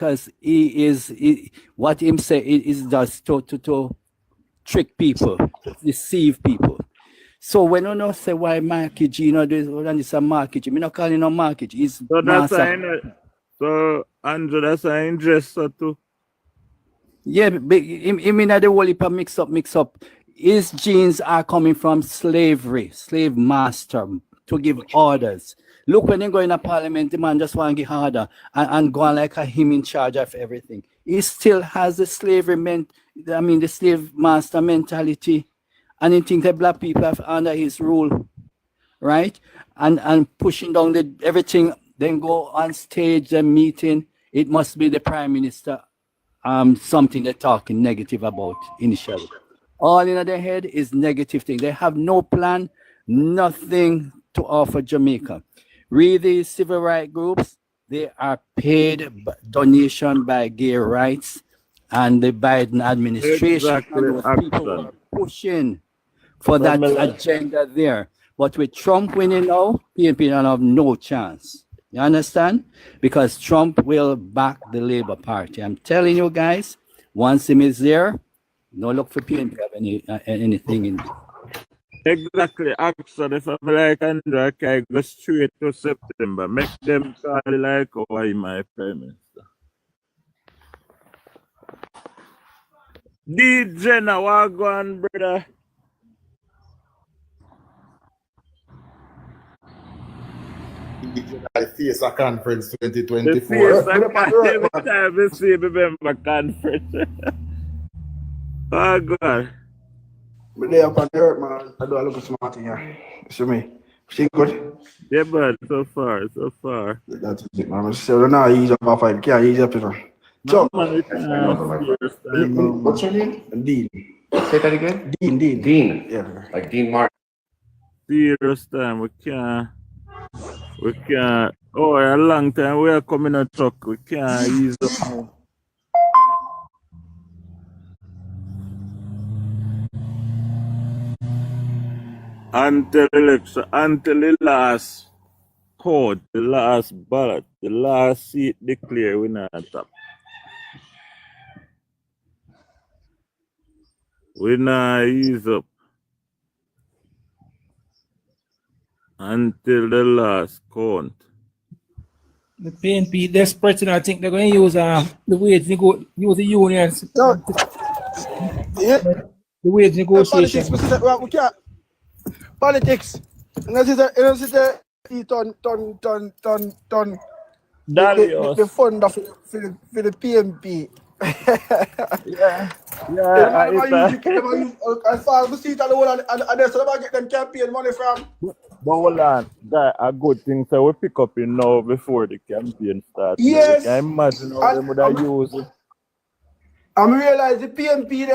because what him say is just to trick people, to deceive people. So when you know say why market, this a market, me not calling no market, it's So that's master. so Andrew, that's an interest too. Yeah, I mean the whole heap of mix up. His genes are coming from slavery, slave master to give orders. Look, when you go in a parliament, the man just want to give order and go on like a him in charge of everything. He still has the the slave master mentality, and he think that black people are under his rule, right? And pushing down the everything, then go on stage, the meeting. It must be the prime minister something they're talking negative about initially. All in their head is negative thing. They have no plan, nothing to offer Jamaica. Read these civil rights groups, they are paid donation by gay rights and the Biden administration Exactly, and those people who action. are pushing for From that like, agenda there. But with Trump winning now, PNP don't have no chance. You understand? Because Trump will back the Labour Party. I'm telling you guys, once him is there, no look for PNP have anything in. exactly, action. If I'm like Andrew, I can go straight to September. Make them call it like, oh, why my prime minister? DJ now, what go on, brother? The FISA conference The 2024. face I can't every time I see remember conference. Oh, God. But they up on the earth, man. I do a little smart in here. See me? See good? Yeah, but so far, so far. That's it, man. So now ease up off it. Can't ease up, you know. No, So, man, we can't serious time, no, man. What's your name? Dean. Say that again. Dean. Dean. Yeah. Like Dean Martin. Serious time, we can't. Oh, a long time we are coming a truck. We can't ease up now. Until election, until the last code, the last ballot, the last seat declare, we not top. We not ease up until the last count. The PNP desperate, I think they're going to use the wage use the unions. No. Yeah. The wage negotiation. Politics, we can't. Politics. Ton. Dalios. The fund for the PNP. Yeah. As far as we see it, and there's somebody get them campaign money from. But hold on, that a good thing. So we pick up in now before the campaign starts. Yes. I imagine how they would have used it. And we realize the PNP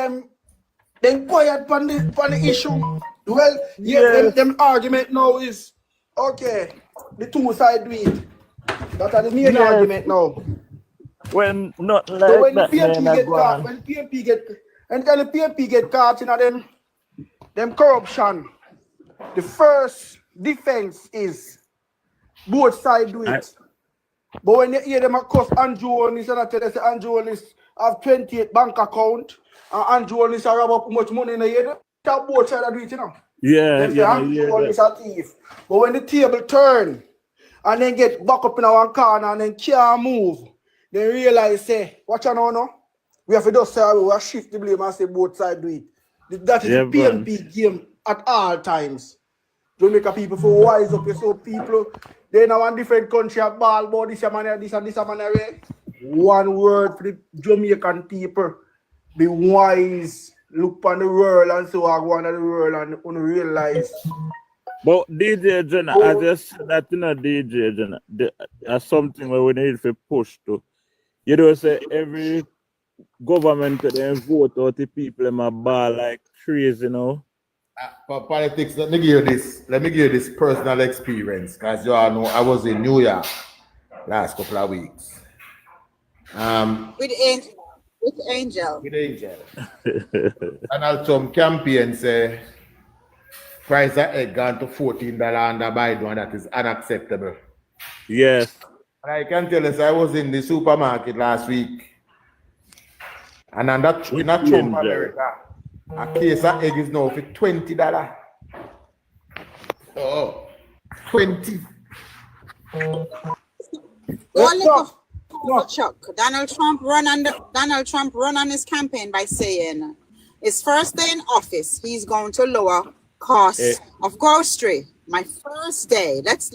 them quiet on the issue. Well, yes. them argument now is okay. The two side do it. That are the main argument now. When not like so when that, the PNP get caught, when the PNP get caught in them corruption, the first defense is both sides do it. But when you hear them across Andrew Onis and I tell you say Andrew Onis have 28 bank account and Andrew Onis have up how much money in a year, tell both sides do it, you know. Andrew Onis a thief. But when the table turn and then get back up in one corner and then can't move, they realize, say, watch now. We have to just say, we have shift the blame and say both sides do it. That is the PNP game at all times. Jamaica people for wise up, so people, they now one different country at ball about this man, this and this man. One word for the Jamaican people, be wise, look on the world and so I go on the world and realize. But DJ Jenna, I just said that DJ Jenna, that's something where we need to push to. You don't say every government then vote out the people in my bar like crazy, you know. For politics, let me give you this personal experience, because you all know I was in New York last couple of weeks. With Angel. Donald Trump campaign say price of egg gone to $14 under Biden, and that is unacceptable. Yes. And I can tell us I was in the supermarket last week, and in that Trump America, a case of egg is now for $20. Oh, 20. Chuck. Donald Trump run on his campaign by saying his first day in office, he's going to lower costs of grocery. My first day. Let's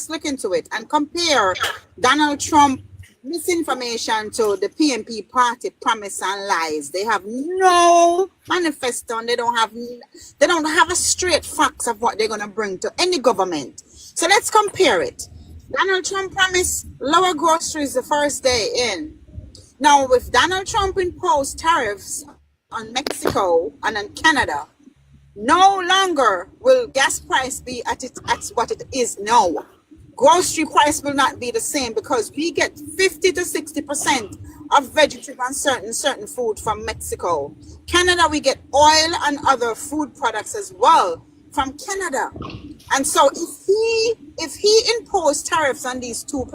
look into it and compare Donald Trump misinformation to the PNP party promise and lies. They have no manifesto and they don't have a straight facts of what they're going to bring to any government. So let's compare it. Donald Trump promised lower groceries the first day in. Now, if Donald Trump imposed tariffs on Mexico and on Canada, no longer will gas price be at what it is now. Grocery price will not be the same because we get 50 to 60% of vegetable and certain food from Mexico. Canada, we get oil and other food products as well from Canada. And so if he imposed tariffs on these two,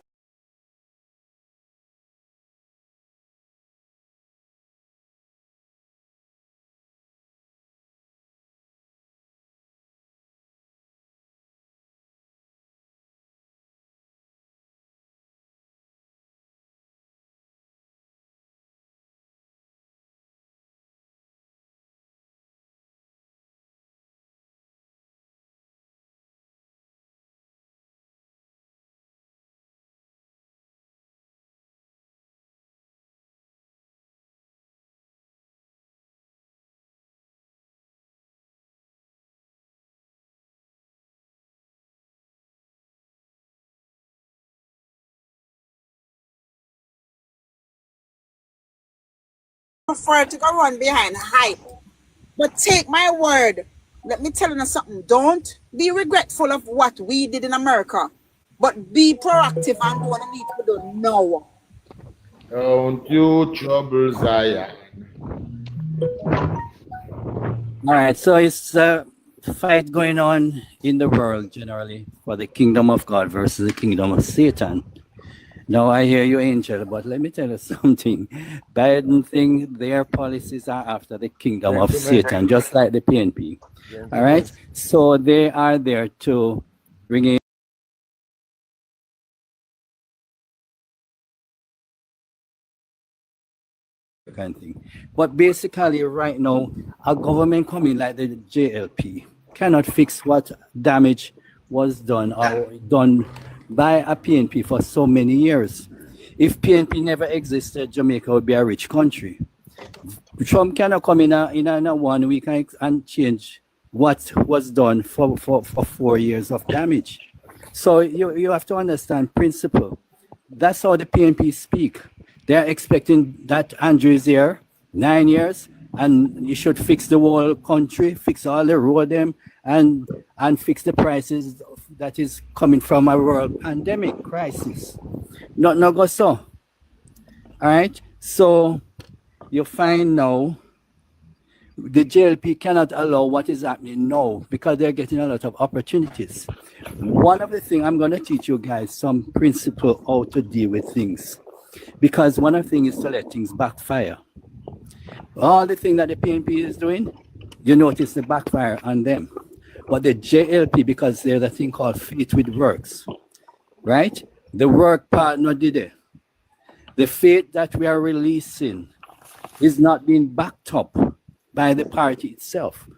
prefer to go run behind hype. But take my word, let me tell you something. Don't be regretful of what we did in America, but be proactive and do what you need to do now. Don't you trouble Zion. All right, so it's a fight going on in the world generally for the kingdom of God versus the kingdom of Satan. Now I hear you, Angel, but let me tell you something. Biden think their policies are after the kingdom of Satan, just like the PNP. All right, so they are there to bring in kind of thing. But basically, right now, a government coming like the JLP cannot fix what damage was done or done by a PNP for so many years. If PNP never existed, Jamaica would be a rich country. Trump cannot come in a 1 week and change what was done for 4 years of damage. So you have to understand principle. That's how the PNP speak. They're expecting that Andrew is here 9 years and you should fix the whole country, fix all the road them, and fix the prices that is coming from a world pandemic crisis. Not go so. All right. So you find now the JLP cannot allow what is happening now because they're getting a lot of opportunities. One of the things I'm going to teach you guys some principle how to deal with things, because one of the things is to let things backfire. All the things that the PNP is doing, you notice the backfire on them. But the JLP, because there's a thing called faith with works, right? The work partner did it. The faith that we are releasing is not being backed up by the party itself.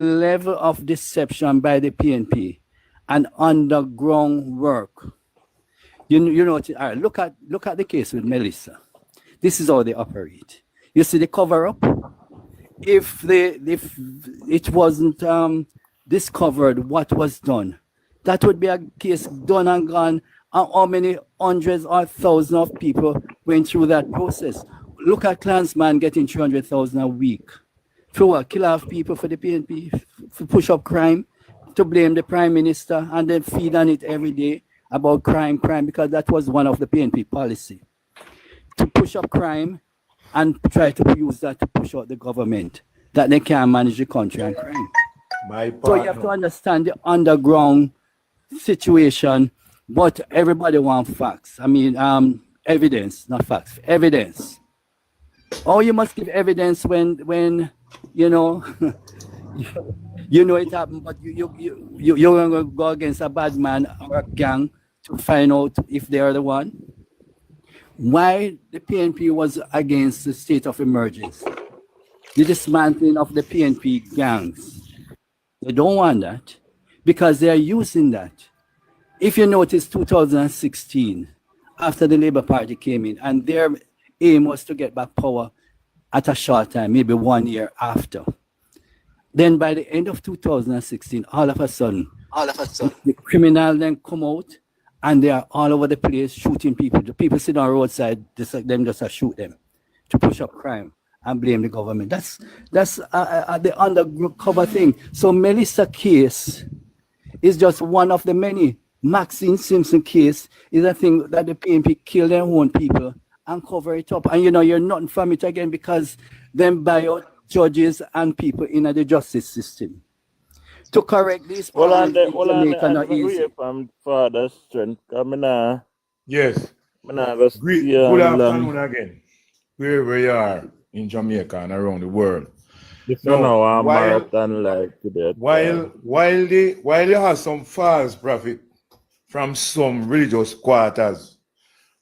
Level of deception by the PNP and underground work. You know, all right, look at the case with Melissa. This is how they operate. You see the cover up. If it wasn't discovered what was done, That would be a case done and gone. And how many hundreds or thousands of people went through that process? Look at Klansman getting 300,000 a week. For what? Kill off people for the PNP, to push up crime, to blame the prime minister, and then feed on it every day about crime, because that was one of the PNP policy. To push up crime and try to use that to push out the government, that they can't manage the country and crime. So you have to understand the underground situation, but everybody wants facts. I mean, evidence, not facts, evidence. Oh, you must give evidence when you know, you know it happened, but you're going to go against a bad man or a gang to find out if they are the one. Why the PNP was against the state of emergency, the dismantling of the PNP gangs. They don't want that because they are using that. If you notice 2016, after the Labour Party came in, and their aim was to get back power at a short time, maybe 1 year after. Then by the end of 2016, all of a sudden, the criminals then come out and they are all over the place shooting people. The people sit on the roadside, just shoot them to push up crime and blame the government. That's the undercover thing. So Melissa case is just one of the many. Maxine Simpson case is a thing that the PNP kill their own people and cover it up. And you know, you're nothing from it again because them buy out judges and people in the justice system. To correct this, Hold on, I'm easy. From father's strength. Yes. Good afternoon again, wherever you are in Jamaica and around the world. While they have some false prophet from some religious quarters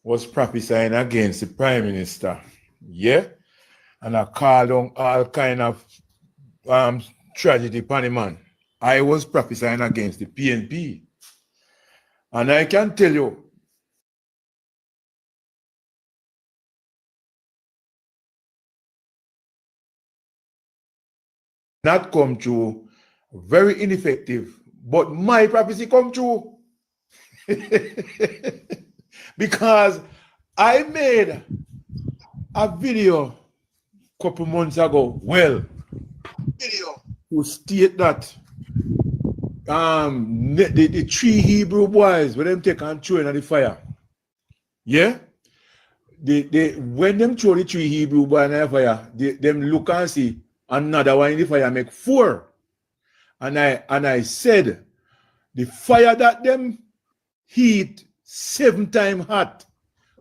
was prophesying against the prime minister, yeah, and I called on all kind of tragedy upon the man. I was prophesying against the PNP, and I can tell you, not come true, very ineffective, but my prophecy come true. Because I made a video a couple months ago, who state that the three Hebrew boys, when them take and throw in the fire, yeah, when them throw the three Hebrew boys in the fire, them look and see another one in the fire make 4. And I said, the fire that them heat 7 times hot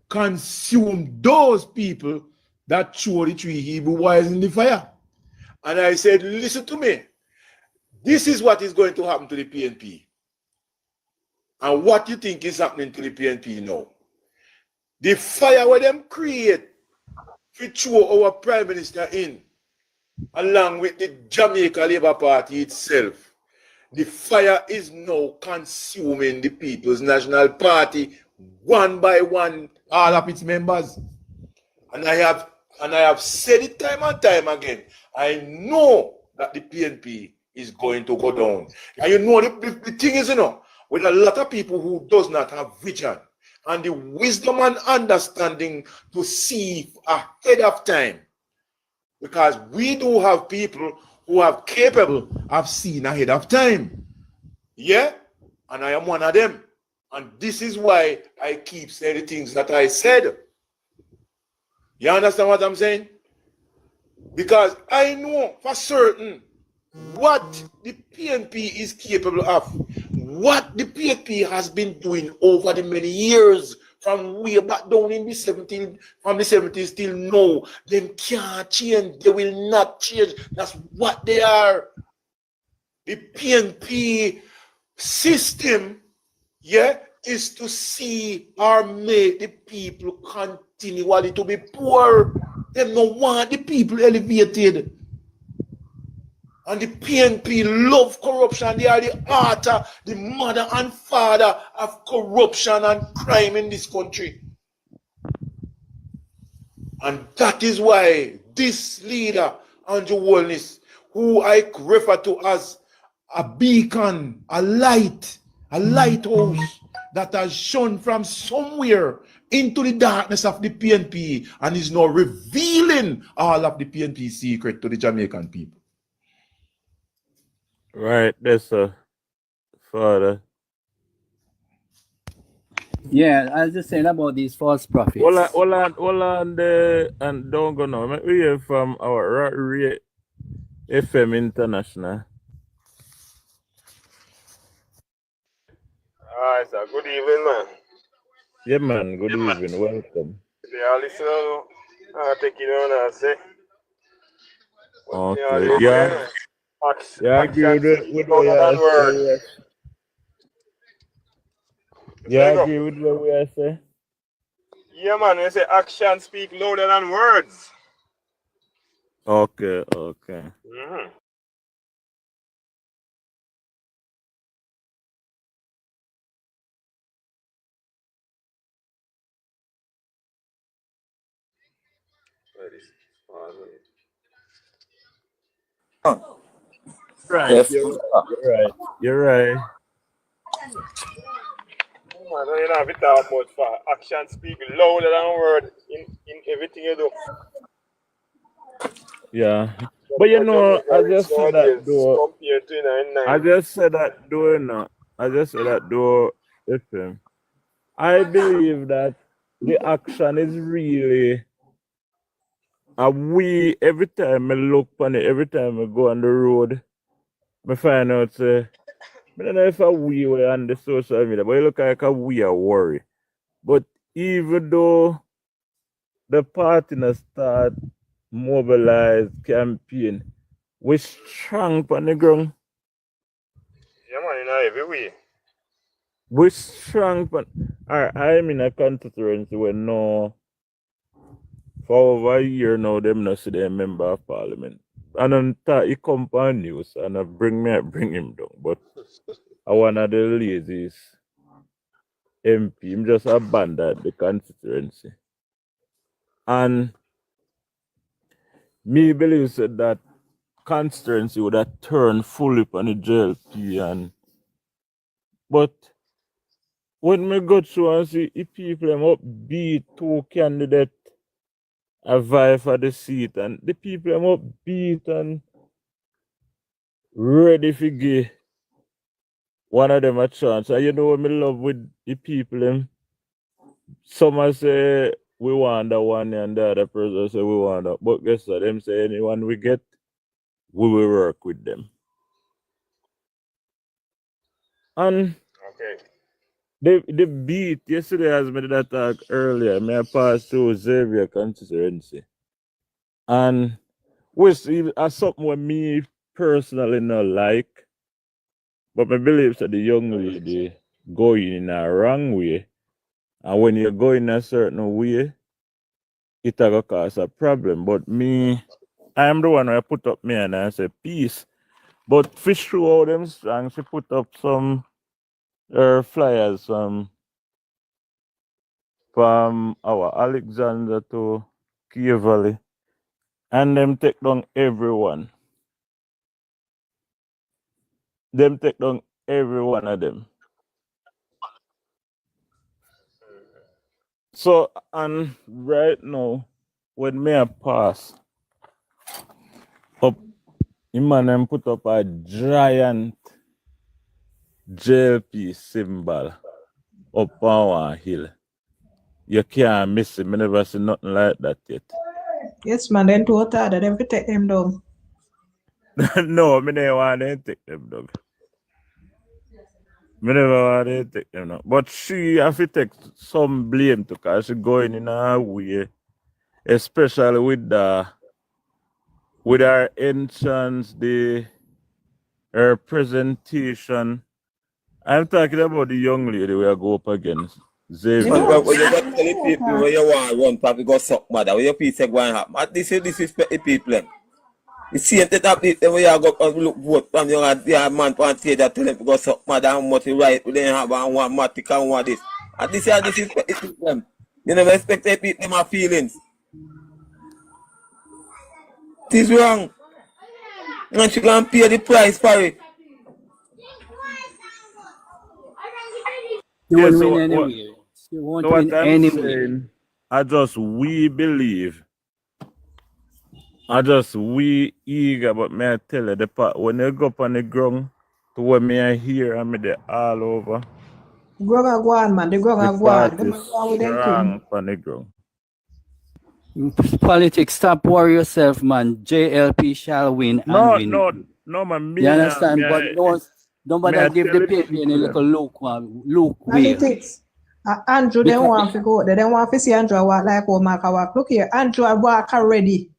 consume those people that throw the 3 Hebrew boys in the fire. And I said, listen to me. This is what is going to happen to the PNP. And what you think is happening to the PNP now? The fire where them create to throw our prime minister in, along with the Jamaica Labour Party itself. The fire is now consuming the People's National Party one by one, all of its members. And I have said it time and time again. I know that the PNP is going to go down. And you know, the thing is, you know, with a lot of people who does not have vision and the wisdom and understanding to see ahead of time. Because we do have people who are capable of seeing ahead of time. Yeah? And I am one of them. And this is why I keep saying the things that I said. You understand what I'm saying? Because I know for certain what the PNP is capable of. What the PNP has been doing over the many years. From way back down in the 70s, from the 70s till now, them can't change. They will not change. That's what they are. The PNP system, yeah, is to see or make the people continually to be poor. They don't want the people elevated. And the PNP love corruption. They are the author, the mother and father of corruption and crime in this country. And that is why this leader, Andrew Holness, who I refer to as a beacon, a light a lighthouse that has shone from somewhere into the darkness of the PNP and is now revealing all of the PNP secret to the Jamaican people. Right, that's a father. Yeah, I was just saying about these false prophets. Hold on there and don't go now. We hear from our FM International. Alright, sir. Good evening, man. Yeah, man. Good evening. Welcome. They are listening. Taking on and say. Okay. Yeah. Yeah, I agree with what you are. Yeah, I agree with what we are saying. Yeah, man. They say action speak louder than words. Okay. Mm-hmm. Right. Yes. You're right. Man, you don't have to talk much for action speak louder than words in everything you do. Yeah. But you know, I just said that though. Compared to I just said that though, FM. I believe that the action is really we every time I look on it, every time I go on the road, I find out I don't know if we were on the social media, but it look like we are worried. But even though the party na start mobilize campaign, we strong on the ground. Yeah, man, in every way. We strong on I'm in a constituency where no for over a year now them not see the member of parliament. And then he come on news and I bring him down. But I one of the laziest MP. Him just abandoned the constituency. And me believe said that constituency would have turned fully on the JLP but when me go through and see if people them upbeat two candidates a vie for the seat and the people them upbeat and ready to give one of them a chance. And you know what me love with the people them? Some say we want the one and the other person say we want that. But guess what? Them say anyone we get, we will work with them. And Okay. the beat yesterday as me did that talk earlier, me I passed through Xavier constituency. And which is something what me personally not like. But I believe that the young lady going in a wrong way. And when you go in a certain way, it will cause a problem. But me, I am the one who put up me and I say peace. But fish through all them strong, she put up some flyers from our Alexander to Key Valley. And them take down everyone. Them take down every one of them. So, and right now, when me a pass up, him and them put up a giant JLP symbol up on one hill. You can't miss it. I never see nothing like that yet. Yes, man, then to that them take them down. No, me never want to take them down. Me never want to take them down. But she have to take some blame to because she going in her way, especially with her entrance, her presentation. I'm talking about the young lady we are go up against. Xavier. When you got to tell the people where you want to run, probably go suck mother, where your people say go and happen. At least you disrespect the people. You see it that people when you go and look vote from your man on stage that tell them to go suck mother and what you right, they have and want matic and want this. At least you disrespect the people. You never expect the people them have feelings. It is wrong. And she can pay the price for it. You Yeah, won't so win what, anyway. You won't so what win I'm anyway. saying, we eager, but may I tell you, the part when you go up on the ground, to what me I hear, I'm there all over. Grog a guan, man. The grog The a guan. party Them a is go on with them strong thing. on the ground. Politics, stop worry yourself, man. JLP shall win and No, win. man, You understand? But no, may I nobody give tell the the paper any people little them. Luke way. Politics. Andrew, they Because want to go. They don't want to see Andrew walk like oh Mark walk. Look here, Andrew walk already.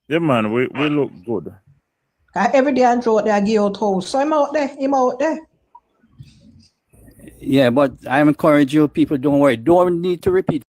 Yeah, man, we look good. Every day Andrew out there give out house. So him out there. yeah, but I encourage you, people, don't worry. Don't need to repeat.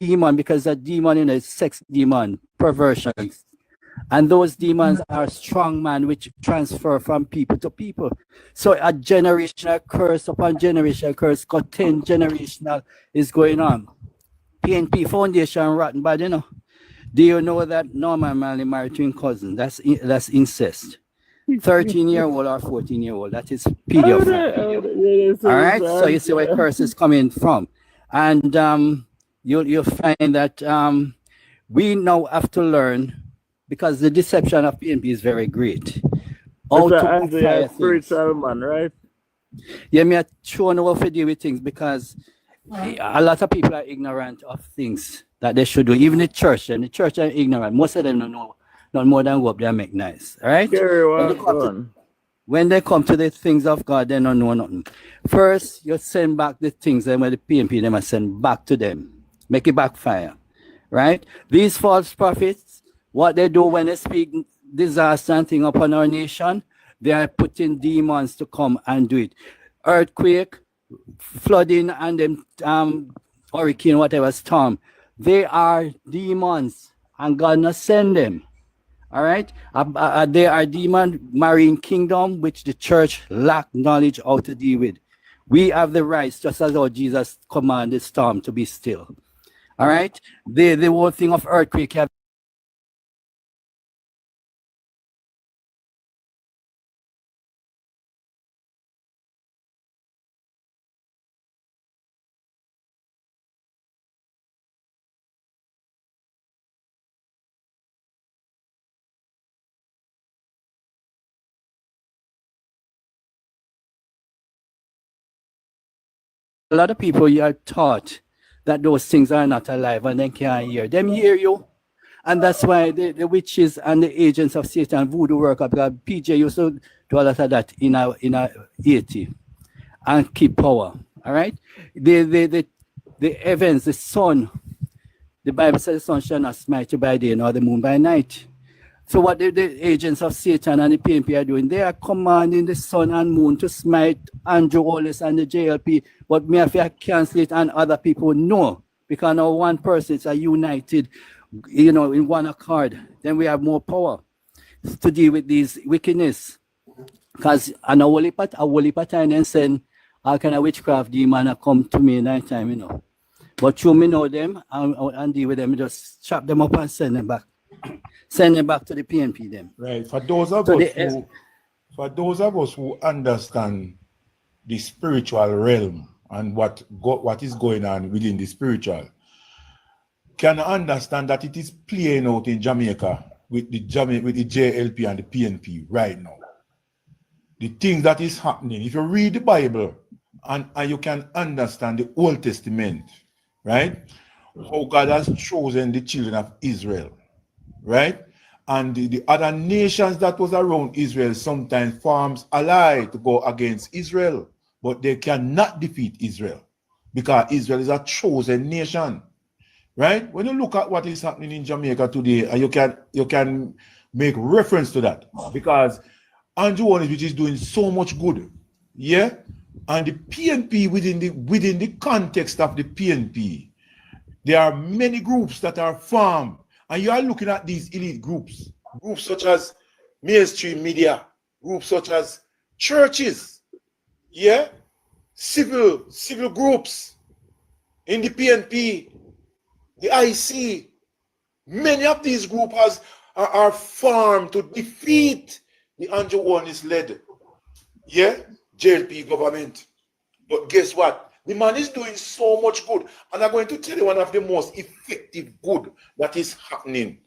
Demon, because that demon is sex demon, perversion. And those demons are strong man which transfer from people to people. So a generational curse upon generational curse, got 10 generational is going on. PNP Foundation rotten bad, you know. Do you know that Norman Manley married twin cousin? That's incest. 13-year-old or 14-year-old. That is pedophile. All right. So you see where curse is coming from. And you'll find that we now have to learn, because the deception of PNP is very great. How to backfire things. Spiritual man, right? Yeah, me are showing how to deal with things, because a lot of people are ignorant of things that they should do. Even the church, and the church are ignorant. Most of them don't know not more than go up there and make nice. All right? When they come to the things of God, they don't know nothing. First, you send back the things, and when the PNP, they must send back to them. Make it backfire. Right? These false prophets, what they do when they speak disaster and thing upon our nation, they are putting demons to come and do it. Earthquake, flooding, and them hurricane, whatever storm. They are demons, and God not send them. All right? They are demon marine kingdom, which the church lack knowledge how to deal with. We have the rights, just as how Jesus commanded storm to be still. All right? The whole thing of earthquake have a lot of people you are taught that those things are not alive and they can't hear. Them hear you. And that's why the witches and the agents of Satan, voodoo worker, because PJ used to do a lot of that in our 80 and keep power. All right? The heavens, the sun, the Bible says the sun shall not smite you by day nor the moon by night. So what the agents of Satan and the PNP are doing, they are commanding the sun and moon to smite Andrew Wallace and the JLP, but me if I cancel it and other people know, because now one person is united, you know, in one accord, then we have more power to deal with these wickedness. Because a holy pattern and send all kind of witchcraft demon come to me night time, you know. But you me know them and deal with them, just chop them up and send them back. Send them back to the PNP them. Right. For those of us who understand the spiritual realm and what is going on within the spiritual, can understand that it is playing out in Jamaica with the JLP and the PNP right now. The things that is happening. If you read the Bible and you can understand the Old Testament, right? How God has chosen the children of Israel, right? and the other nations that was around Israel sometimes forms ally to go against Israel, but they cannot defeat Israel because Israel is a chosen nation, right? When you look at what is happening in Jamaica today, and you can make reference to that because Andrew Warnes, which is doing so much good, yeah, and the PNP within the context of the PNP, there are many groups that are formed, and you are looking at these elite groups such as mainstream media, groups such as churches, yeah, civil groups in the PNP, the IC. Many of these groups are formed to defeat the Andrew Warnes led, yeah, JLP government. But guess what? The man is doing so much good. And I'm going to tell you one of the most effective good that is happening.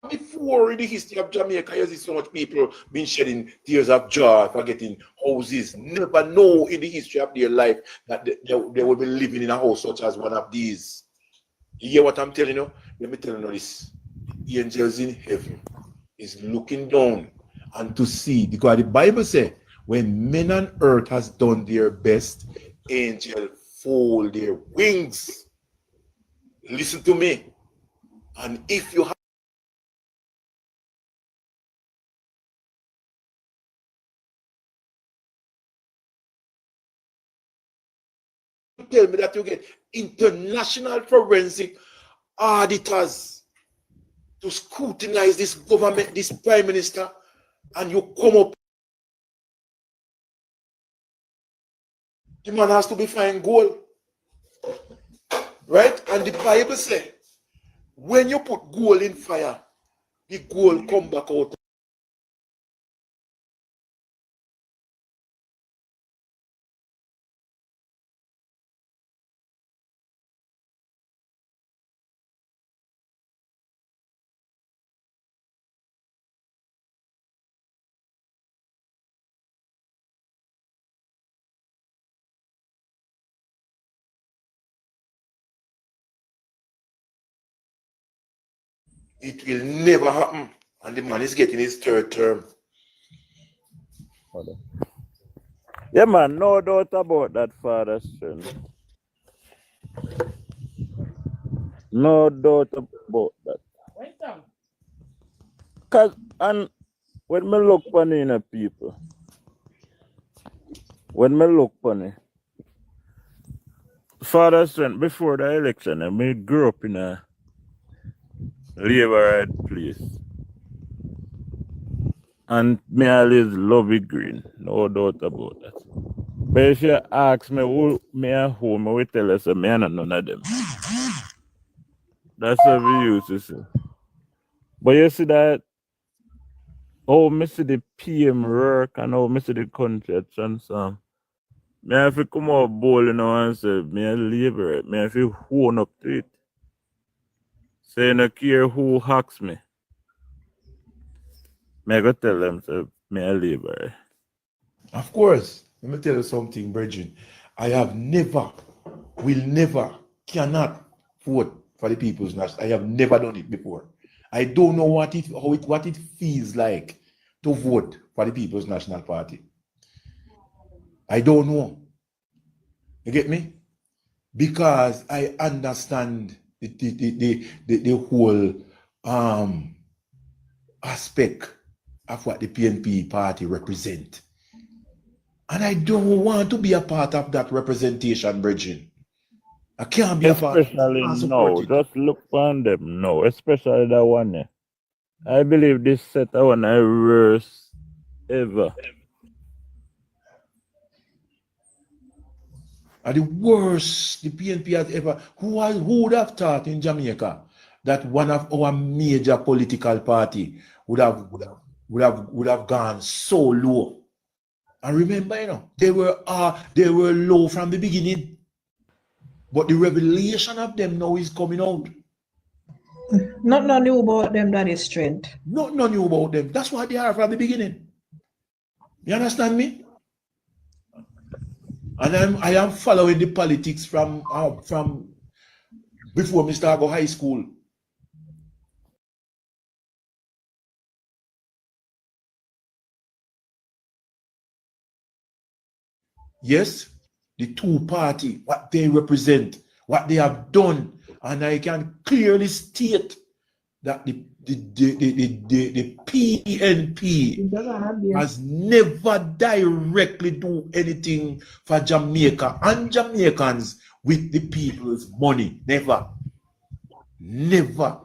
Before in the history of Jamaica, you see so much people been shedding tears of joy for getting houses. Never know in the history of their life that they will be living in a house such as one of these. You hear what I'm telling you? Let me tell you this. The angels in heaven is looking down and to see, because the Bible says, when men on earth has done their best, angels fold their wings. Listen to me. And if you have tell me that you get international forensic auditors to scrutinize this government, this prime minister, and you come up, the man has to be fine gold, right? And the Bible says, when you put gold in fire, the gold come back out. It will never happen. And the man is getting his third term. Yeah, man, no doubt about that, Father Strength. No doubt about that. Cause and when me look on in people, when me look on it, Father Strength, before the election, I me grew up in a Labour place. And me always love it green, no doubt about that. But if you ask me who me at home, I will tell you, so me and none of them. That's what we used to say. But you see that, oh, me see the PM work and how me see the country at Transam. Me have to come out bold, and say, me a Labour, me have to own up to it. So you don't care who hacks me. Me I go tell them, so me a Labour. Of course, let me tell you something, Bridget. I have never, will never, cannot vote for the People's National. I have never done it before. I don't know what it feels like to vote for the People's National Party. I don't know. You get me? Because I understand the whole aspect of what the PNP party represent. And I don't want to be a part of that representation, Bridget. I can't be a part of it. Especially now, just look on them now, especially that one. I believe this set of one is worst ever. Are the worst the PNP has ever. Who would have thought in Jamaica that one of our major political party would have would have gone so low. And remember, they were low from the beginning. But the revelation of them now is coming out. Not no new about them, that is strength. Not no new about them. That's what they are from the beginning. You understand me? And I am following the politics from before me start go high school. Yes, the two party, what they represent, what they have done, and I can clearly state that the PNP has never directly do anything for Jamaica and Jamaicans with the people's money. Never. Never.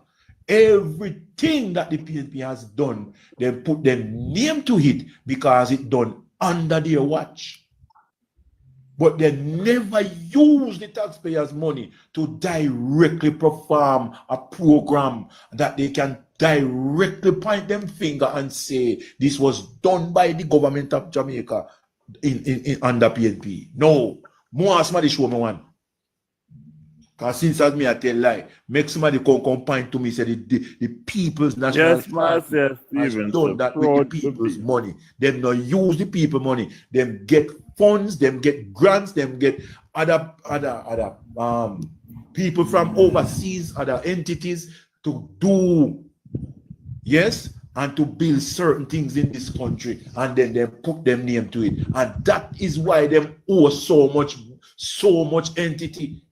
Everything that the PNP has done, they put their name to it because it done under their watch. But they never use the taxpayers' money to directly perform a program that they can directly point them finger and say this was done by the government of Jamaica in under PNP. No. More somebody show me one. Because since as me I tell lie, make somebody come point to me say the People's National Party has done that with the people's money. Them not use the people money. Them get funds, them get grants, them get other people from overseas, other entities to do, yes, and to build certain things in this country, and then they put them name to it. And that is why them owe so much entity.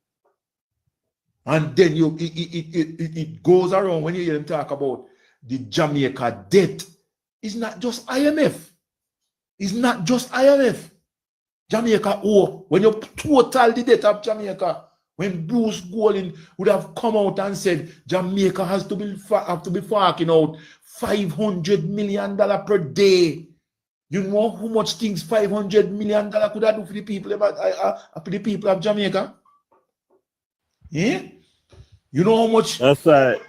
And then it goes around when you hear them talk about the Jamaica debt. It's not just IMF. It's not just IMF. Jamaica owe. When you total the debt of Jamaica, when Bruce Golding would have come out and said Jamaica has to be forking out $500 million per day. You know how much things $500 million could have do for the people of Jamaica? Yeah? You know how much? That's right.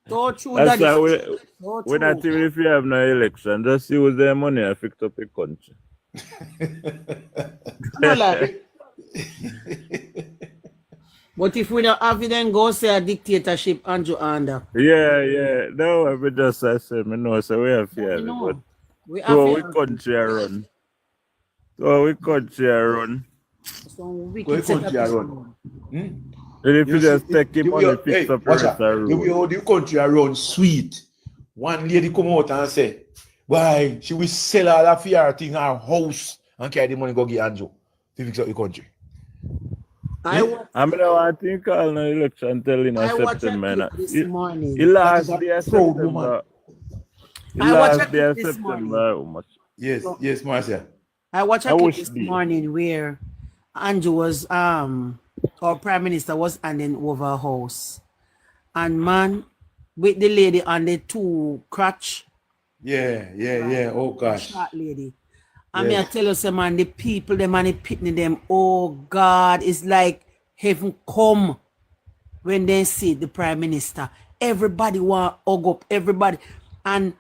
So true, That's Daddy. why we're not even if you have no election, just use their money and fix up a country. No, lad. But if we don't have it, then go say a dictatorship, Andrew under. Yeah. No, I just I said, me know, so we have fear. But so we country run. So we country run. So we can set up this one. And if you just take him on and fix up the country around sweet. One lady come out and say, why she will sell all of her thing, her house, and carry the money go get Andrew to fix up the country. I want to call an election telling us September. This morning. It last day of September. Yes, Marcia. I watched a clip this morning where Andrew was our prime minister was handing over a house, and man, with the lady on the two crutch. Yeah. Oh gosh. Short lady. I mean, I tell you, say, man, the people, the money pitting them. Oh God, it's like heaven come when they see the prime minister. Everybody want to hug up everybody, and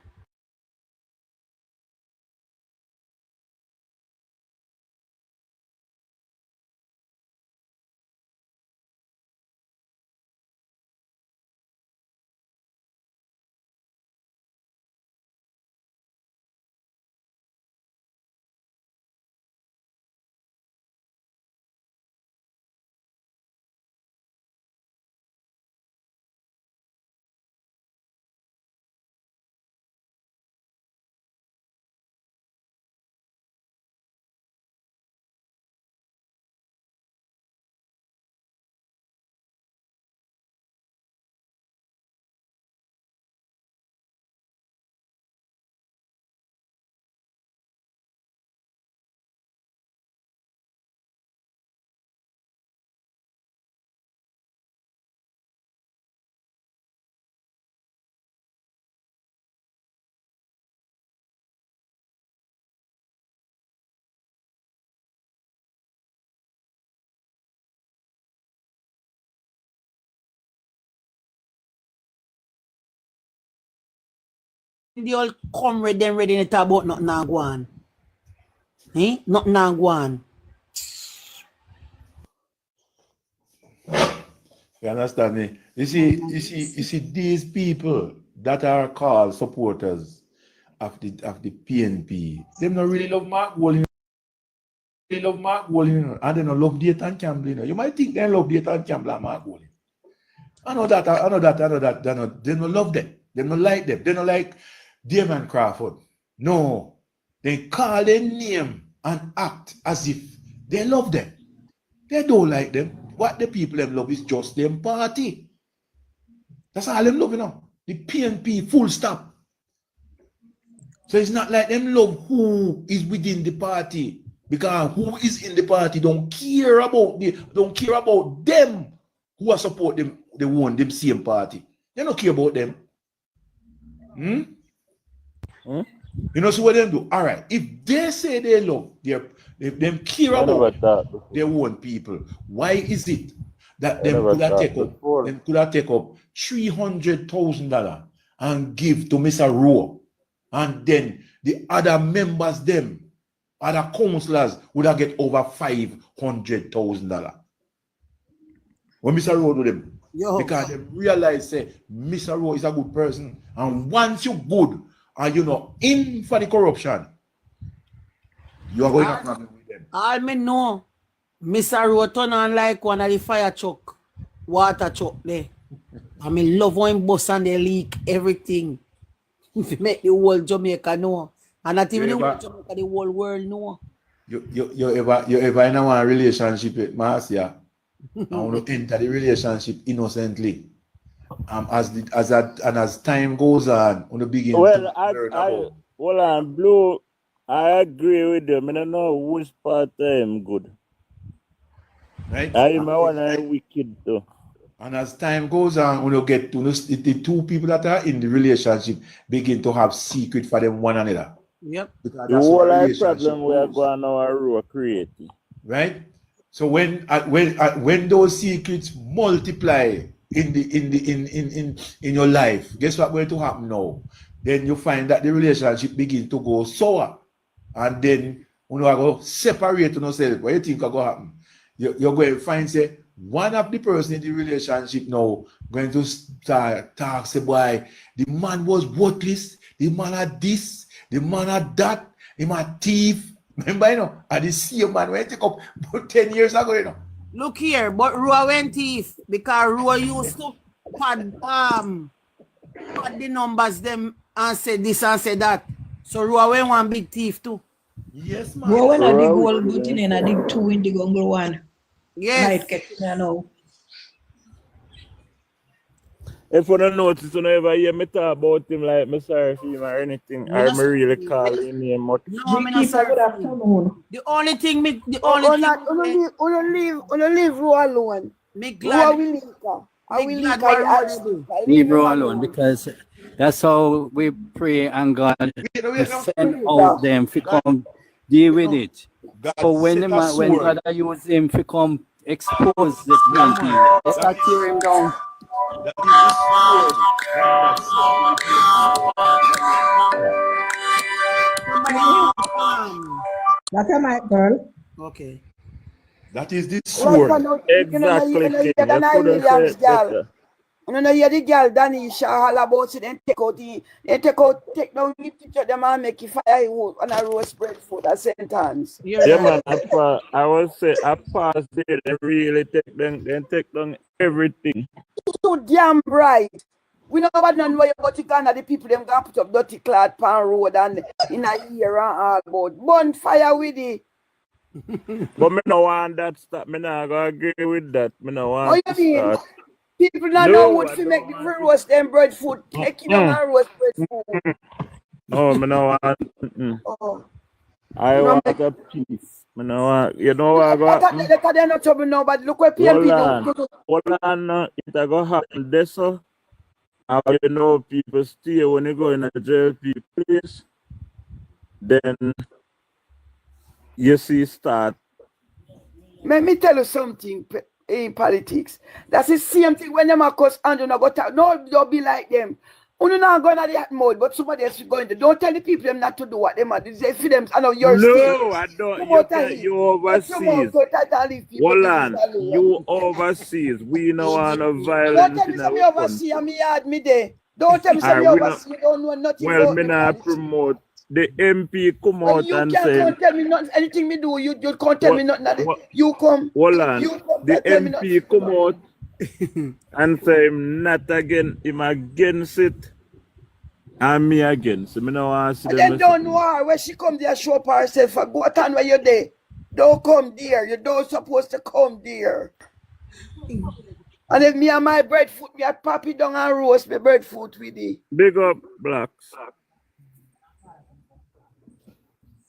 the old comrade them ready to talk about nothing now go on. Eh? Nothing now go on. You understand me? You see, these people that are called supporters of the PNP, them not really love Mark Wall, they love Mark Wall, and they don't love Dayton Campbell. You might think they love Dayton Campbell and Mark Wall. I know that. They don't love them. They don't like them. They don't like Damon Crawford. No. They call their name and act as if they love them. They don't like them. What the people them love is just them party. That's all them love, The PNP, full stop. So it's not like them love who is within the party. Because who is in the party don't care about them who are support them, they want them same party. They don't care about them. You know, so what they do? All right, if they say they love, if them care about their own people, why is it that them could have take up $300,000 and give to Mr. Rowe, and then the other members, other councillors would have get over $500,000? When Mr. Rowe do them, because they realize say Mr. Rowe is a good person, and once you're good and you're not in for the corruption, you are going to have problem with them. All me know, Mr. Rowe turn on like one of the fire truck, water truck there. I mean, love when bus and they leak everything. If you make the whole Jamaica know, and not even the whole Jamaica, the whole world know. You ever in a relationship with Marcia? I want to enter the relationship innocently. As time goes on, I want to begin to hold on, Blue. I agree with them. I don't know which part I am good. Right? I am one wicked though. And as time goes on, when you get to the two people that are in the relationship begin to have secret for them one another. Yep. The whole problem we are going to create. Right? So when those secrets multiply in your life, guess what's going to happen now? Then you find that the relationship begin to go sour, and then when you are going to separate yourself, what do you think is going to happen? You're going to find say one of the person in the relationship now going to start talk say boy, the man was worthless, the man had this, the man had that, he had thief. Remember, and the same man when take up about 10 years ago, Look here, but Rua went thief because Rua used to pad the numbers them and say this and say that. So Rua went one big thief too. Yes, man. Rua went a dig hole button and a dig two in the gungle one. Yes. Right, know. If you don't notice, you never hear me talk about him like me sorry for him or anything. I really call him name much. No, me not sorry for him. The only thing leave Rua alone. Me glad. Leave Rua alone because that's how we pray and God send out them to come deal with it. So when God use him to come expose the PNP, let's not tear him down. That's a mic, girl. Okay. That is the sword. Exactly. You know, hear the girl Danisha all about it and take down the picture them and make it fire on a roast spread food a sentence. Yeah, man. I would say I pass there. They really take down everything. It's so damn bright. We know about none where you got to Ghana, the people them gonna put up dirty clad pan road and in a year and all about bonfire with it. But me no want that stop. Me not gonna agree with that. Me no want to start. People don't know what to make the roast them bread food. Taking on roast bread food. No, me no want. I want a piece. Me no want. You know what I got? They're not trouble now, but look where PNP do. Hold on, it a go happen this so. How you know people stay when you go in a JLP place, then you see start. Let me tell you something in politics. That's the same thing when them are cause Andrew no go talk. No, don't be like them. You're not going to that mode, but somebody else is going to. Don't tell the people them not to do what they want. They for them. I know your state. No, I don't. You can, you overseas. Hold on. You overseas. We know want no violence. Don't tell me some overseas. I'm yard me there. Don't tell me some overseas. You don't know nothing. Well, me not promote. The MP come out and say. You can't tell me nothing. Anything me do, you can't tell me nothing. You come. Hold on. The MP come out and say him not again. Him against it. And me against. So me no want to see them. And then don't know her when she come there, show up herself. Go on where you're there. Don't come there. You don't supposed to come there. And if me and my breadfruit, me a pop it down and roast my breadfruit with it. Big up, Blacks.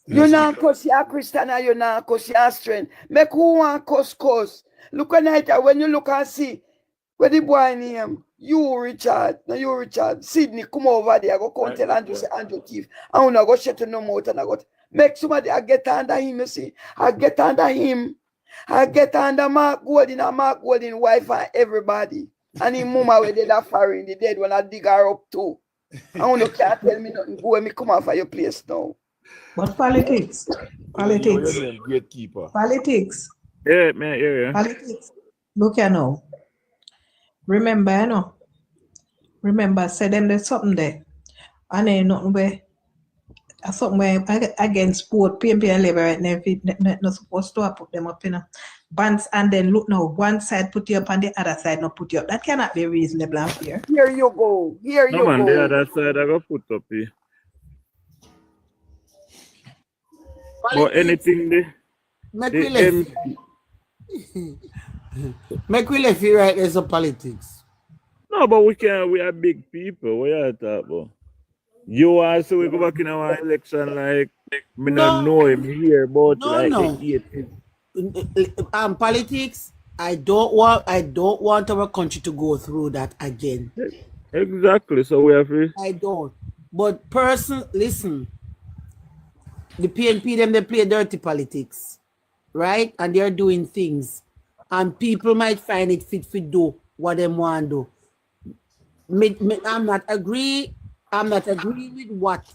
You not cause you're a Christian and you not cause you're a strength. Make who want cause. Look at night when you look and see where the boy name. You Richard. Sydney, come over there. Go come tell Andrew say Andrew thief. I wanna go shut no mouth and I go make somebody I get under him, you see. I get under him. I get under Mark Golding and Mark Golding wife and everybody. And his mama where they that foreign, the dead when I dig her up too. I wanna can't tell me nothing. Go when me come off of your place now. But politics. Politics. Gatekeeper. Politics. Yeah, man, yeah. Politics. Look here now. Remember, you know. Remember, say them there's something there. And then nothing where something where against both PMP and Labour right now, if not supposed to put them up in a bands and then look now, one side put you up and the other side not put you up. That cannot be reasonable and fair. Here you go. Here you go. The other side I go put up here. But anything there. Make we left you right there's a politics. No, but we are big people. What are you talking about? You also we go back in our election like me not know him here, but politics. I don't want our country to go through that again. Exactly. So we have to. I don't. But listen. The PNP them they play dirty politics, right? And they're doing things, and people might find it fit to do what they want to do. I'm not agree with what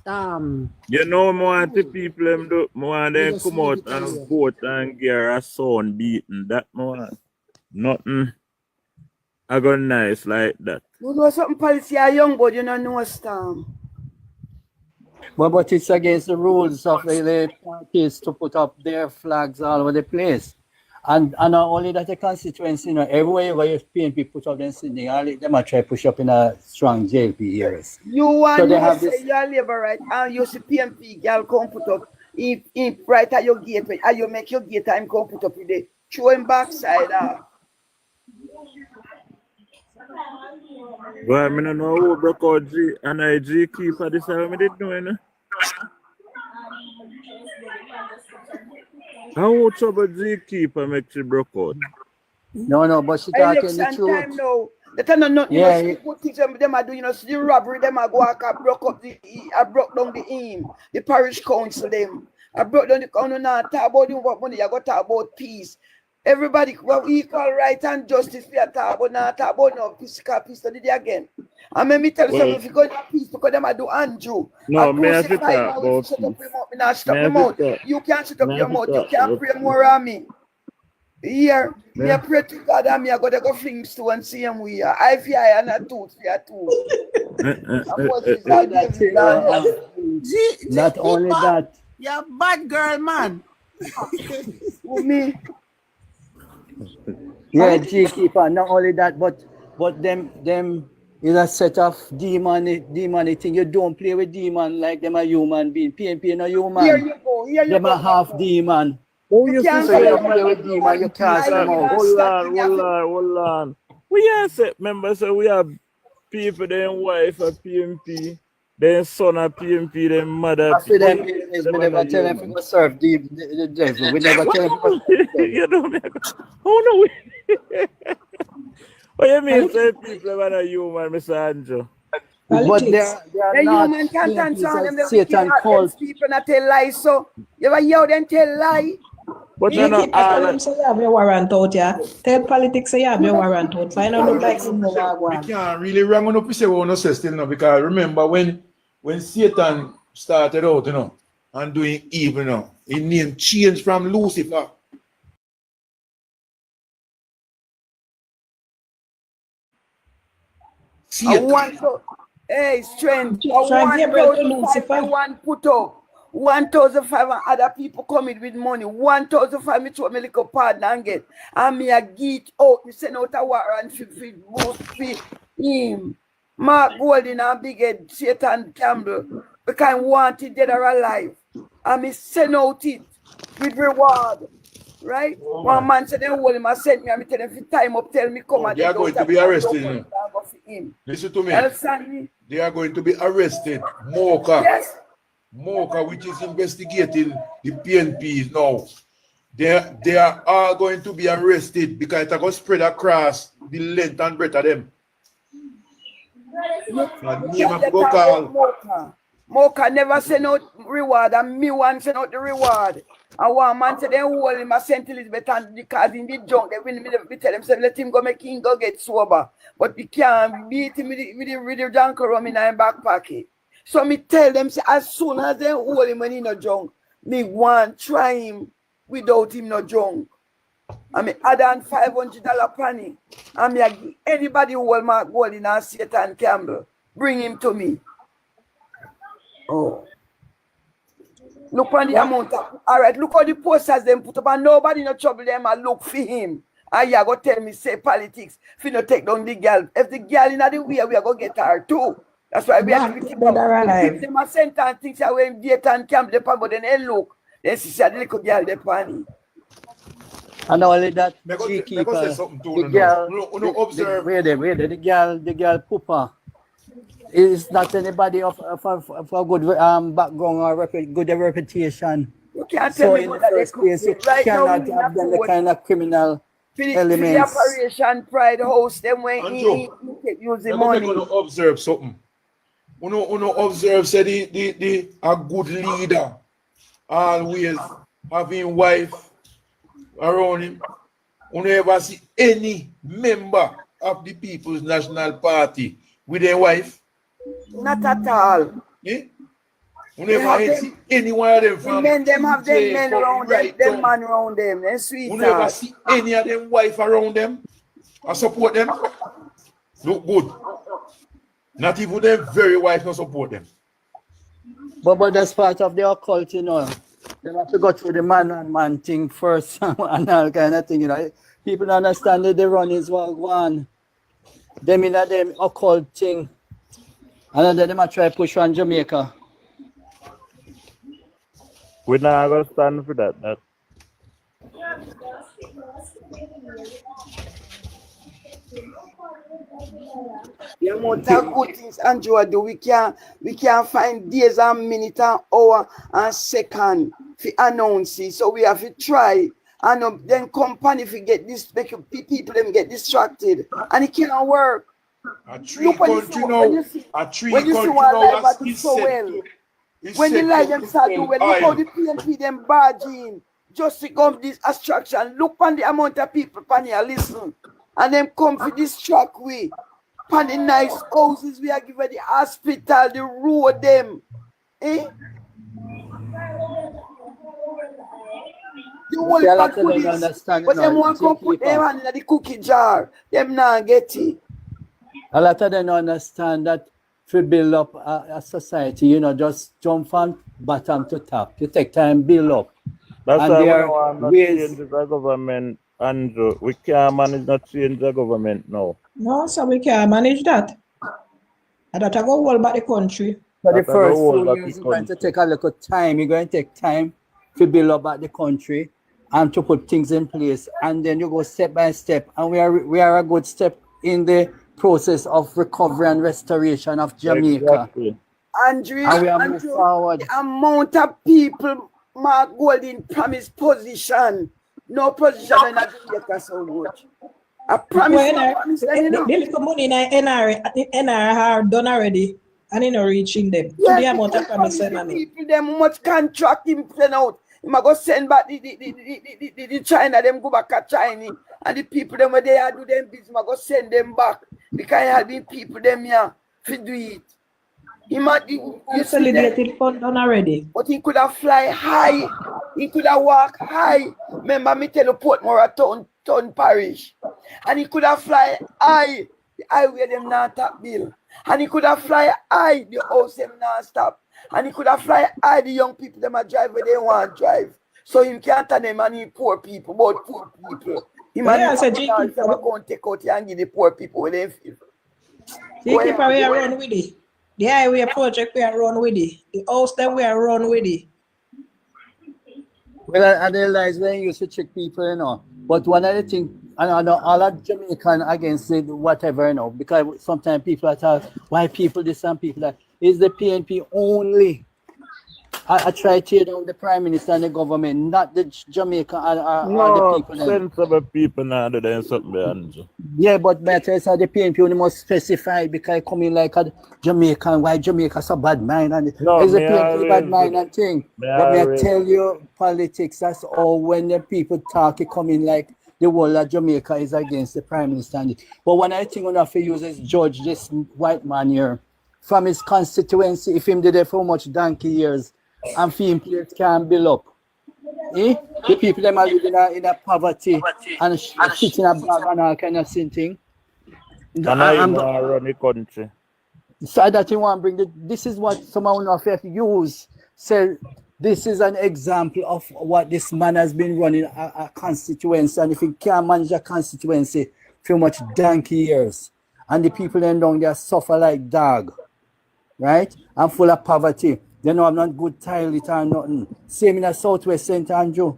You know, more the people them do more than come out and vote and get a son beaten. That more nothing. I got nice like that. You know something policy are young, but you don't know Storm. But it's against the rules of the parties to put up their flags all over the place. And not only that, the constituency, you know, everywhere you go, your PNP put up them sitting, they might try to push up in a strong JLP areas. You want to say you're Labour, right? And you see PNP, girl, come put up, if right at your gate, and you make your gate time, come put up with it. Show him backside. Well, I don't know who broke out G and I G keeper this time I did know, you know. How trouble G keeper make she broke out? No, but she talking the truth. Time now. They tell nothing. Yeah, you know, good things them are doing, you know, the robbery, them are go I broke down the the parish council them. I broke down the council now, talk about what money, I got talk about peace. Everybody well equal right and justice we are talking about now, talk about no physical peace did it again. And let me tell you something, if you go to peace because them I do Andrew. No, may I talk about peace? You can't shut up your mouth, you can't pray more on me. Here, me pray to God and me I gotta go fling to and see him we are. I fear and a tooth for Not only that. You're a bad girl, man. Who me? Yeah, G keeper. Not only that, but them is a set of demon thing. You don't play with demon like them a human being. PNP no human. Here you go. Them a half demon. Oh, you can't say you play with demon. You cast them out. Hold on. We have said, remember, so we have people, their wife of PNP, their son of PNP, their mother. We never tell them to serve the devil. We never tell them to you know, oh no. What you mean, say people are not human, Mr. Andrew? But they're not human can't answer them. Satan calls people not tell lies. So you ever hear them tell lie? But You keep telling them say you have your warrant out, yeah. Tell politics say you have your warrant out. So I don't look like you know what We one. can't really wrong on up say we no say still now because remember when Satan started out, and doing evil, his name changed from Lucifer. Satan. Hey, strength. Try Gabriel to 1,005 Lucifer. one put up. 1,005 other people coming with money. 1,005 me to me little partner and get. And me a get out. Me send out a warrant for him. Mark Golden and Big Head Satan Campbell. Because I want it dead or alive. And me send out it with reward. Right? One man said they hold him and sent me and me tell him if time up, tell me come and they are going to be arrested. Listen to me. Understand me? They are going to be arrested. Mocha. Yes. Mocha, which is investigating the PNPs now. They are all going to be arrested because it's going to spread across the length and breadth of them. Mocha never send out reward and me want send out the reward. And one man said they hold him and St. Elizabeth and because in the junk they will me tell them say let him go make him go get sober. But we can't beat him with the junk rum in our back pocket. So me tell them say as soon as they hold him when he no drunk, me want try him without him no drunk. I mean add on $500 penny. And me give anybody who hold Mark Golden and Satan Campbell, bring him to me. Oh. Look on the amount of, all right, look how the posters them put up and nobody no trouble them and look for him. And you go tell me say politics, if you no take down the girl. If the girl in the way, we are going to get her too. That's why we have to keep them a sentence things that when date and camp the pan, but then they look. Then she said the little girl the pan. And only that, the girl pooper. Is not anybody of a good background or good reputation. You can't so tell me in the that first place, you right cannot have them the kind of criminal elements. The Operation Pride House, them when he use the money. I'm going to observe something. Observe say a good leader always having wife around him. You never see any member of the People's National Party with their wife. Not at all. Yeah? You never see any one of them from men them have them men around them, them man around them, them you never see any of them wife around them and support them. Look good. Not even them very wife can support them. But that's part of the occult, They have to go through the man thing first and all kind of thing, People don't understand that the run is one. Them in them occult thing. And then they try push on Jamaica. We're not going to stand for that. The amount of good things Andrew do, we can find days and minutes and hour and second to announce it. So we have to try. And then company if we get this, make people them get distracted. And it cannot work. A tree country now do so well. When the light them start to well, look how the PNP them barging just to come this abstraction. Look on the amount of people pan here, listen. And them come for this track way. Pan the nice houses we are given the hospital, the road them. Eh? The whole but them want to put them hand in the cookie jar. Them not get it. A lot of them don't understand that to build up a society, just jump from bottom to top. You take time, build up. That's and why there we want to change the government, Andrew. We can't manage not change the government now. No, so we can't manage that. And that I go all about the country. So the first 2 years is going to take a little time. You're going to take time to build up the country and to put things in place. And then you go step by step. And we are a good step in the process of recovery and restoration of Jamaica. Exactly. Andrew, the amount of people Mark Golden promised position, no position in Jamaica so much. I promise. The little money in NR are done already, and it's not reaching them. Yes, so the amount of promise people them much contract him send out. Him a go send back the China, them go back to China. And the people them where they are do them business, I go send them back. Because I have the people them here to do it. He might you see them, Consolidated fund done already. but he could have fly high. He could have walk high. Remember me tell you Portmore town parish. And he could have fly high. The highway them not tap bill. And he could have fly high. The house them not stop. And he could have fly high. The young people them a drive where they want to drive. So him can't tell them any poor people, but poor people. He might Yeah, so go and take out here and give the poor people what they feel. JLP we are run with it. The highway project we are run with it. The house that we are run with it. Well, I realize when you used to check people, you know. But one of the things, I know all of Jamaican against it, whatever, you know, because sometimes people are talking, why people this and people that, is the PNP only. I try to tear down the Prime Minister and the government, not the Jamaica or the people. Sensible people now doing something behind you. Yeah, but better is the PNP only must specify because I come in like a Jamaican, why Jamaica so bad mind and it's a PNP bad mind and thing. But may I tell you, politics, that's all when the people talk, it come in like the whole of Jamaica is against the Prime Minister. But when I think enough to use is judge this white man here from his constituency, if him did it for much donkey years, and film players can build up. The people them are living in a poverty and sitting a bag and all kind of thing. And I run the country. So that you want to bring this is what someone of you use. So this is an example of what this man has been running a constituency, and if he can't manage a constituency for much donkey years, and the people then down there suffer like dog, right? And full of poverty. They know I'm not good toilet or nothing. Same in the Southwest St. Andrew.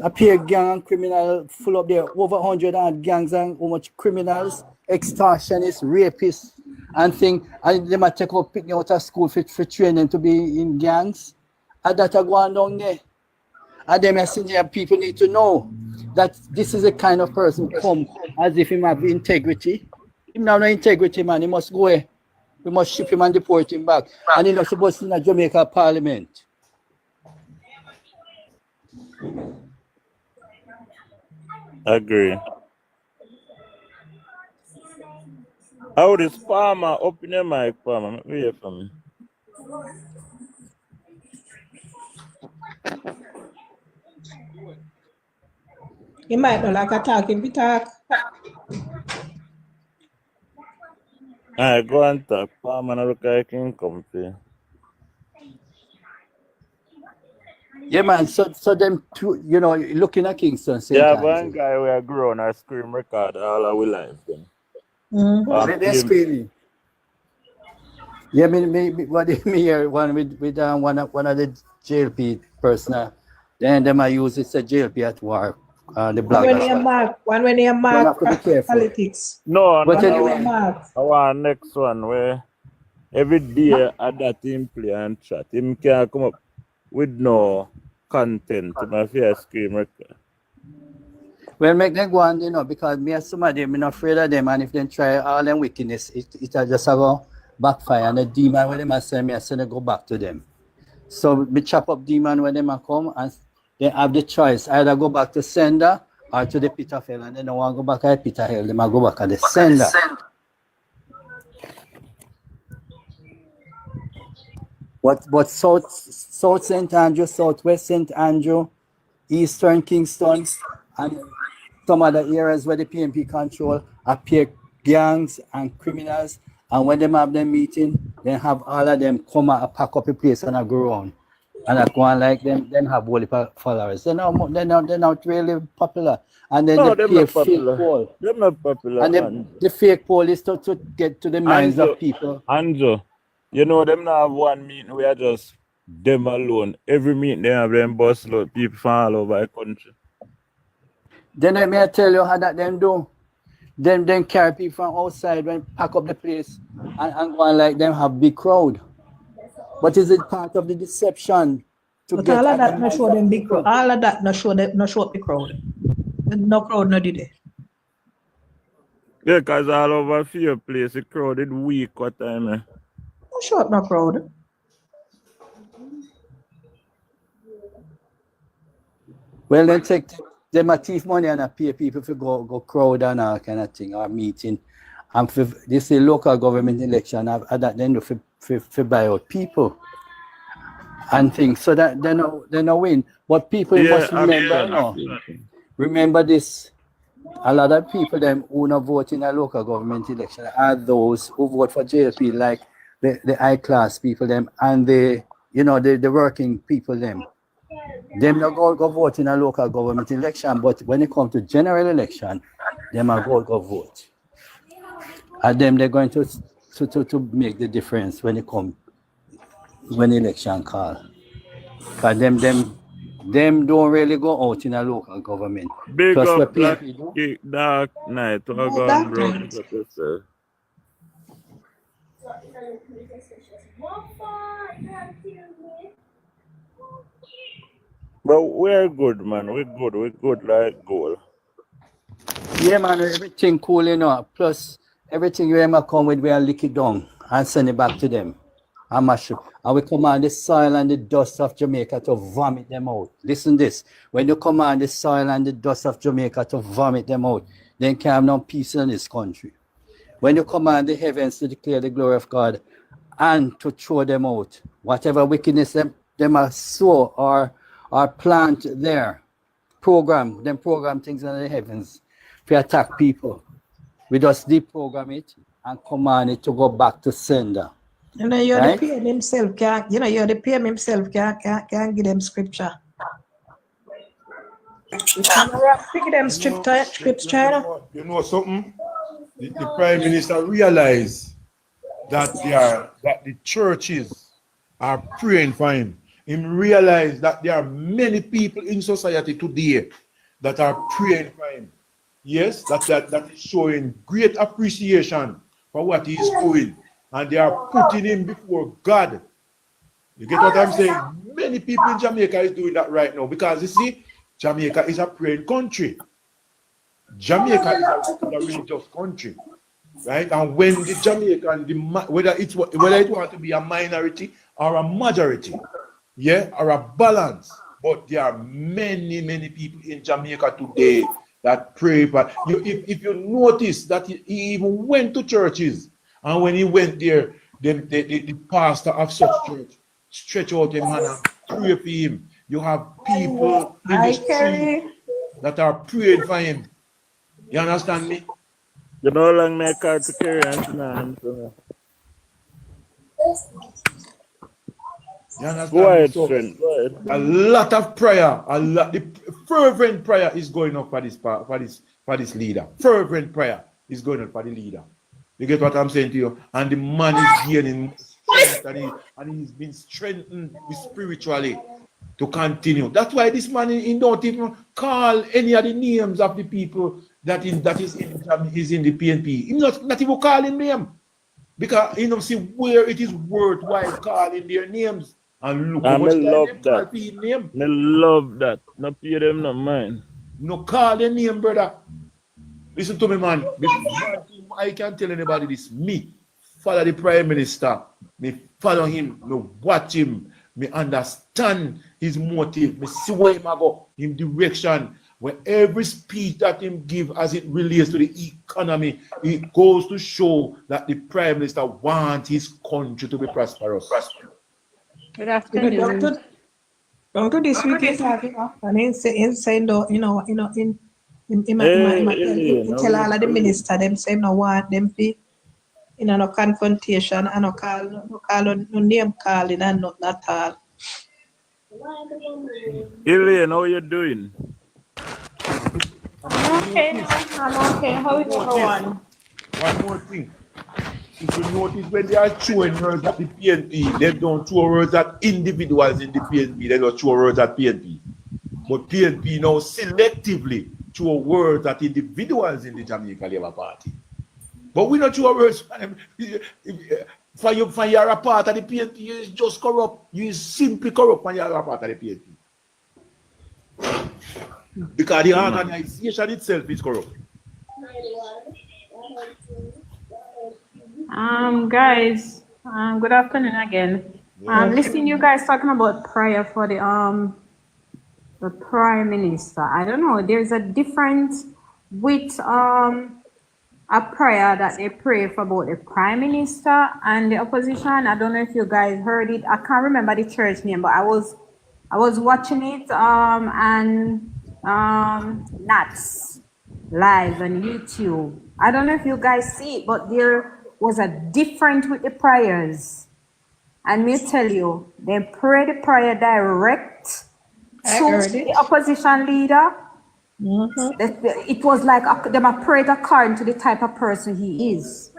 A pair gang and criminal full up there. Over 100 odd gangs and how much criminals, extortionists, rapists, and things. And they might take out picking out of school for train them to be in gangs. And that are going down there. And them messenger people need to know that this is the kind of person come as if he have integrity. Him now no integrity, man. He must go away. We must ship him and deport him back. And he's not supposed to be in a Jamaica parliament. Agree. How this farmer open your mic, farmer? Let me hear from me. He might not like a talking, be talk. Alright, go and talk. Farmer no look like him come to. Yeah, man. So them two, you know, looking at Kingston. Yeah, one guy we are grown a scream record all our life. They're screaming. Yeah, me what me hear one with one of the JLP person. Then them I use it's a JLP at war. The black. One when you mark politics. No, but anyway, our next one where every day at that team play and chat. Him can come up with no content to my fair screen record. Well, make them go on, you know, because me as somebody, I'm not afraid of them, and if they try all them wickedness, it just go backfire, and the demon when them say me, I say they go back to them. So we chop up demon when them come, and they have the choice, either go back to sender or to the pit of hell, and they don't want to go back at pit of hell, they might go back at the sender. But South St. Andrew, Southwest St. Andrew, Eastern Kingston, and some other areas where the PNP control appear gangs and criminals, and when they have their meeting, they have all of them come and pack up a place and go on. And I go on like them, then have whole heap of followers. They're not really popular. And then No, they they're fake not popular. poll. They're not popular. And the fake poll is to get to the minds of people. Andrew, you know them now have one meeting where just them alone. Every meeting they have them bus load people from all over the country. Then I may tell you how that them do. Then carry people from outside when pack up the place and go on like them have big crowd. But is it part of the deception? But all of that not show them big crowd. All of that not show up the crowd. No crowd no did it. Yeah, because all over fear place, the crowded week what time. No show up no crowd. Well, then take them a thief money and a pay people to go crowd and all kind of thing or meeting. And for this is local government election, that then for buy out people and things. So that they no win. But people must remember, remember this. A lot of people them who not vote in a local government election are those who vote for JLP, like the high class people them and the working people them. Them not go vote in a local government election, but when it comes to general election, them are go vote. And them they're going to make the difference when election call. Because them don't really go out in a local government. Big Plus up what Black Dark Night. But we're good, man. We're good like gold. Yeah, man, everything cool, Plus, everything you ever come with, we are lick it down and send it back to them. And mash it. And we command the soil and the dust of Jamaica to vomit them out. Listen this. When you command the soil and the dust of Jamaica to vomit them out, then can't have no peace in this country. When you command the heavens to declare the glory of God and to throw them out, whatever wickedness them are sow or plant there, program things in the heavens to attack people. We just deprogram it and command it to go back to sender. You're right? the PM himself you're the PM himself can't give them scripture. Pick them scripture. You know something? The Prime Minister realized that the churches are praying for him. He realized that there are many people in society today that are praying for him. Yes, that is showing great appreciation for what he is doing. And they are putting him before God. You get what I'm saying? Many people in Jamaica is doing that right now because you see, Jamaica is a praying country. Jamaica is a religious country, right? And when the Jamaican, whether it want to be a minority or a majority, or a balance, but there are many people in Jamaica today that pray. But if you notice that he even went to churches. And when he went there, the pastor of such church stretch out him hand and pray for him. You have people in the street that are praying for him. You understand me? You know how long my car to carry on. You understand? So, a lot of prayer, the fervent prayer is going up for this leader. Fervent prayer is going up for the leader. You get what I'm saying to you? And the man is gaining strength and he's been strengthened spiritually to continue. That's why this man he don't even call any of the names of the people that is in the PNP. He not even calling name. Because he don't see where it is worthwhile calling their names. And look how much time they call their name. I love that. No pay them no mind. No call their name, brother. Listen to me, man. I can't tell anybody this. Me, follow the Prime Minister. Me follow him. Me watch him. Me understand his motive. Me see where him go. Him direction. Where every speech that him give as it relates to the economy, it goes to show that the Prime Minister wants his country to be prosperous. Good afternoon. Don't do this weekend, and in saying, tell all of the minister, them say no want them be no confrontation and no name calling and not at all. Elaine, how you doing? I'm okay. How is everyone? One more thing. If you notice when they are throwing words at the PNP, they don't throw words at individuals in the PNP, they don't throw words at PNP. But PNP now selectively throw words at individuals in the Jamaica Labour Party. But we don't throw words for you are a part of the PNP, you is just corrupt. You is simply corrupt when you are a part of the PNP. Because the organization itself is corrupt. Guys, good afternoon again. Listening you guys talking about prayer for the the Prime Minister. I don't know. There's a difference with a prayer that they pray for both the Prime Minister and the opposition. I don't know if you guys heard it. I can't remember the church name, but I was watching it and Nats live on YouTube. I don't know if you guys see it, but there was a difference with the prayers. And me tell you, they pray the prayer direct to the opposition leader. It was like them a prayed according to the type of person he is.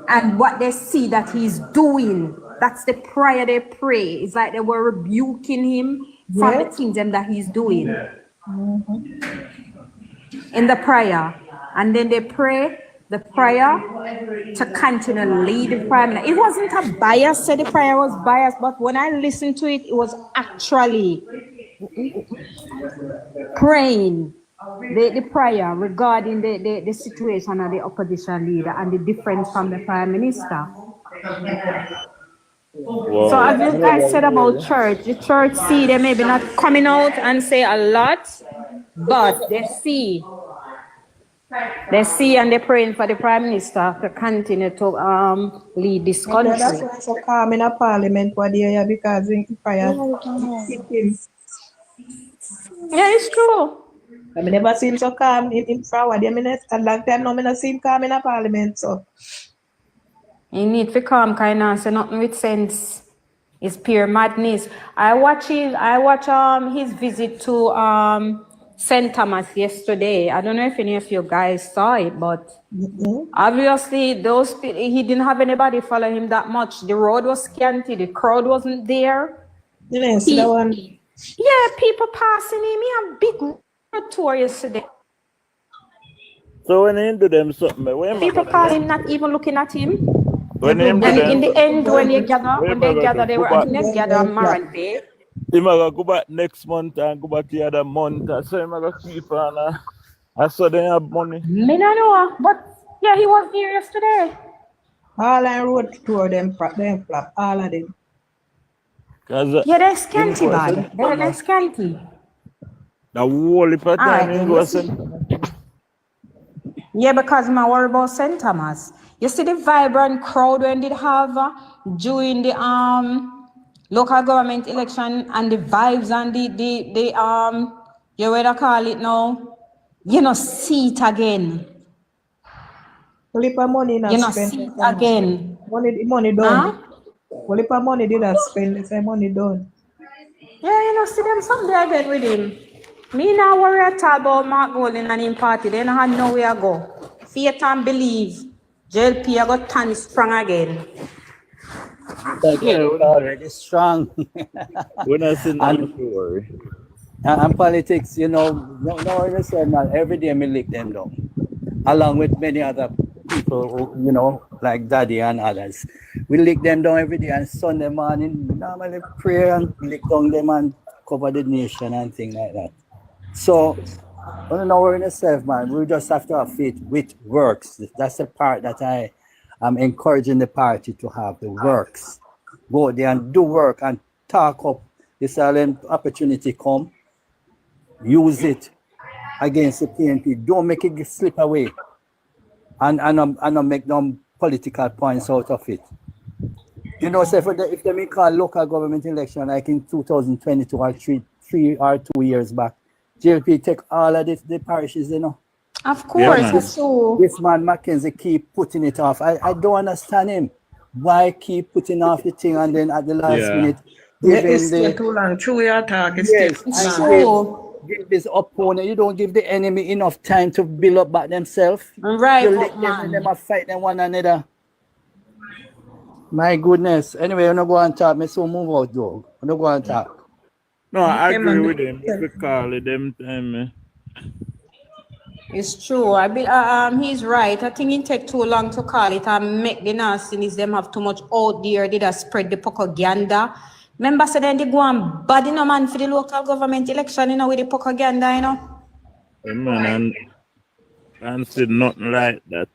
And what they see that he's doing, that's the prayer they pray. It's like they were rebuking him from the things that he's doing in the prayer. And then they pray the prayer to continue to lead the prayer. It wasn't a bias, said the prayer was biased, but when I listened to it, it was actually praying the prayer regarding the situation of the opposition leader and the difference from the Prime Minister. Wow. So as you guys said about church, the church see they maybe not coming out and say a lot, but they see and they're praying for the Prime Minister to continue to lead this country. That's why it's so calm in a parliament for the year because in prayer. Yeah, it's true. I mean, never seen so calm in forward. I mean, a long time now, I never seen calm in a parliament. So you need to calm, kind of say nothing with sense. It's pure madness. I watch his visit to St. Thomas yesterday. I don't know if any of you guys saw it, but obviously he didn't have anybody follow him that much. The road was scanty, the crowd wasn't there. Yes, that one. Yeah, people passing him. He had a big tour yesterday. So when he do them something, People passing, not even looking at him. When he And in the end, when they gather, they were actually gather on Maran Bay. He might go back next month and go back the other month. So he might keep on. I saw they have money. Me no know, but yeah, he was here yesterday. All I road tour them flop, all of them. Yeah, they're scanty, bad. They're scanty. The whole heap of time he goes. Yeah, because I worry about St. Thomas. You see the vibrant crowd when they have during the local government election and the vibes and the you what I call it now? You know, see it again. Money you know, see it again. Money done. Well, money did I spend? They say money done. Yeah, you know, see them someday again with him. Me now worry at all about Mark Golden and him party. They don't have nowhere to go. Faith and believe. JLP I got tan strong again. Yeah, we're already strong. We're not seeing nothing to worry. And politics, you know, no understand that every day we lick them down. Along with many other people who, you know, like Daddy and others. We lick them down every day and Sunday morning we normally pray and lick down them and cover the nation and things like that. So I don't know, we're in yourself, man. We just have to have faith with works. That's the part that I am encouraging the party to have, the works. Go there and do work and talk up. This opportunity come. Use it against the PNP. Don't make it slip away. And not make no political points out of it. You know, say if they make a local government election like in 2022 or 3 or 2 years back, JLP take all of the parishes, you know. Of course, so this man Mackenzie keep putting it off. I don't understand him. Why keep putting off the thing and then at the last minute It's too long. True your talk. It's give this opponent. You don't give the enemy enough time to build up back themselves. Right, you let them fight them one another. My goodness. Anyway, I'm not going to talk. Me so move out, dog. I'm not going to talk. No, I agree with him. If we call it them time. It's true. He's right. I think it take too long to call it and make the nastiness them have too much out there. They just spread the propaganda. Remember, so then they go and bad in a man for the local government election, you know, with the propaganda, you know. Man, and said nothing like that.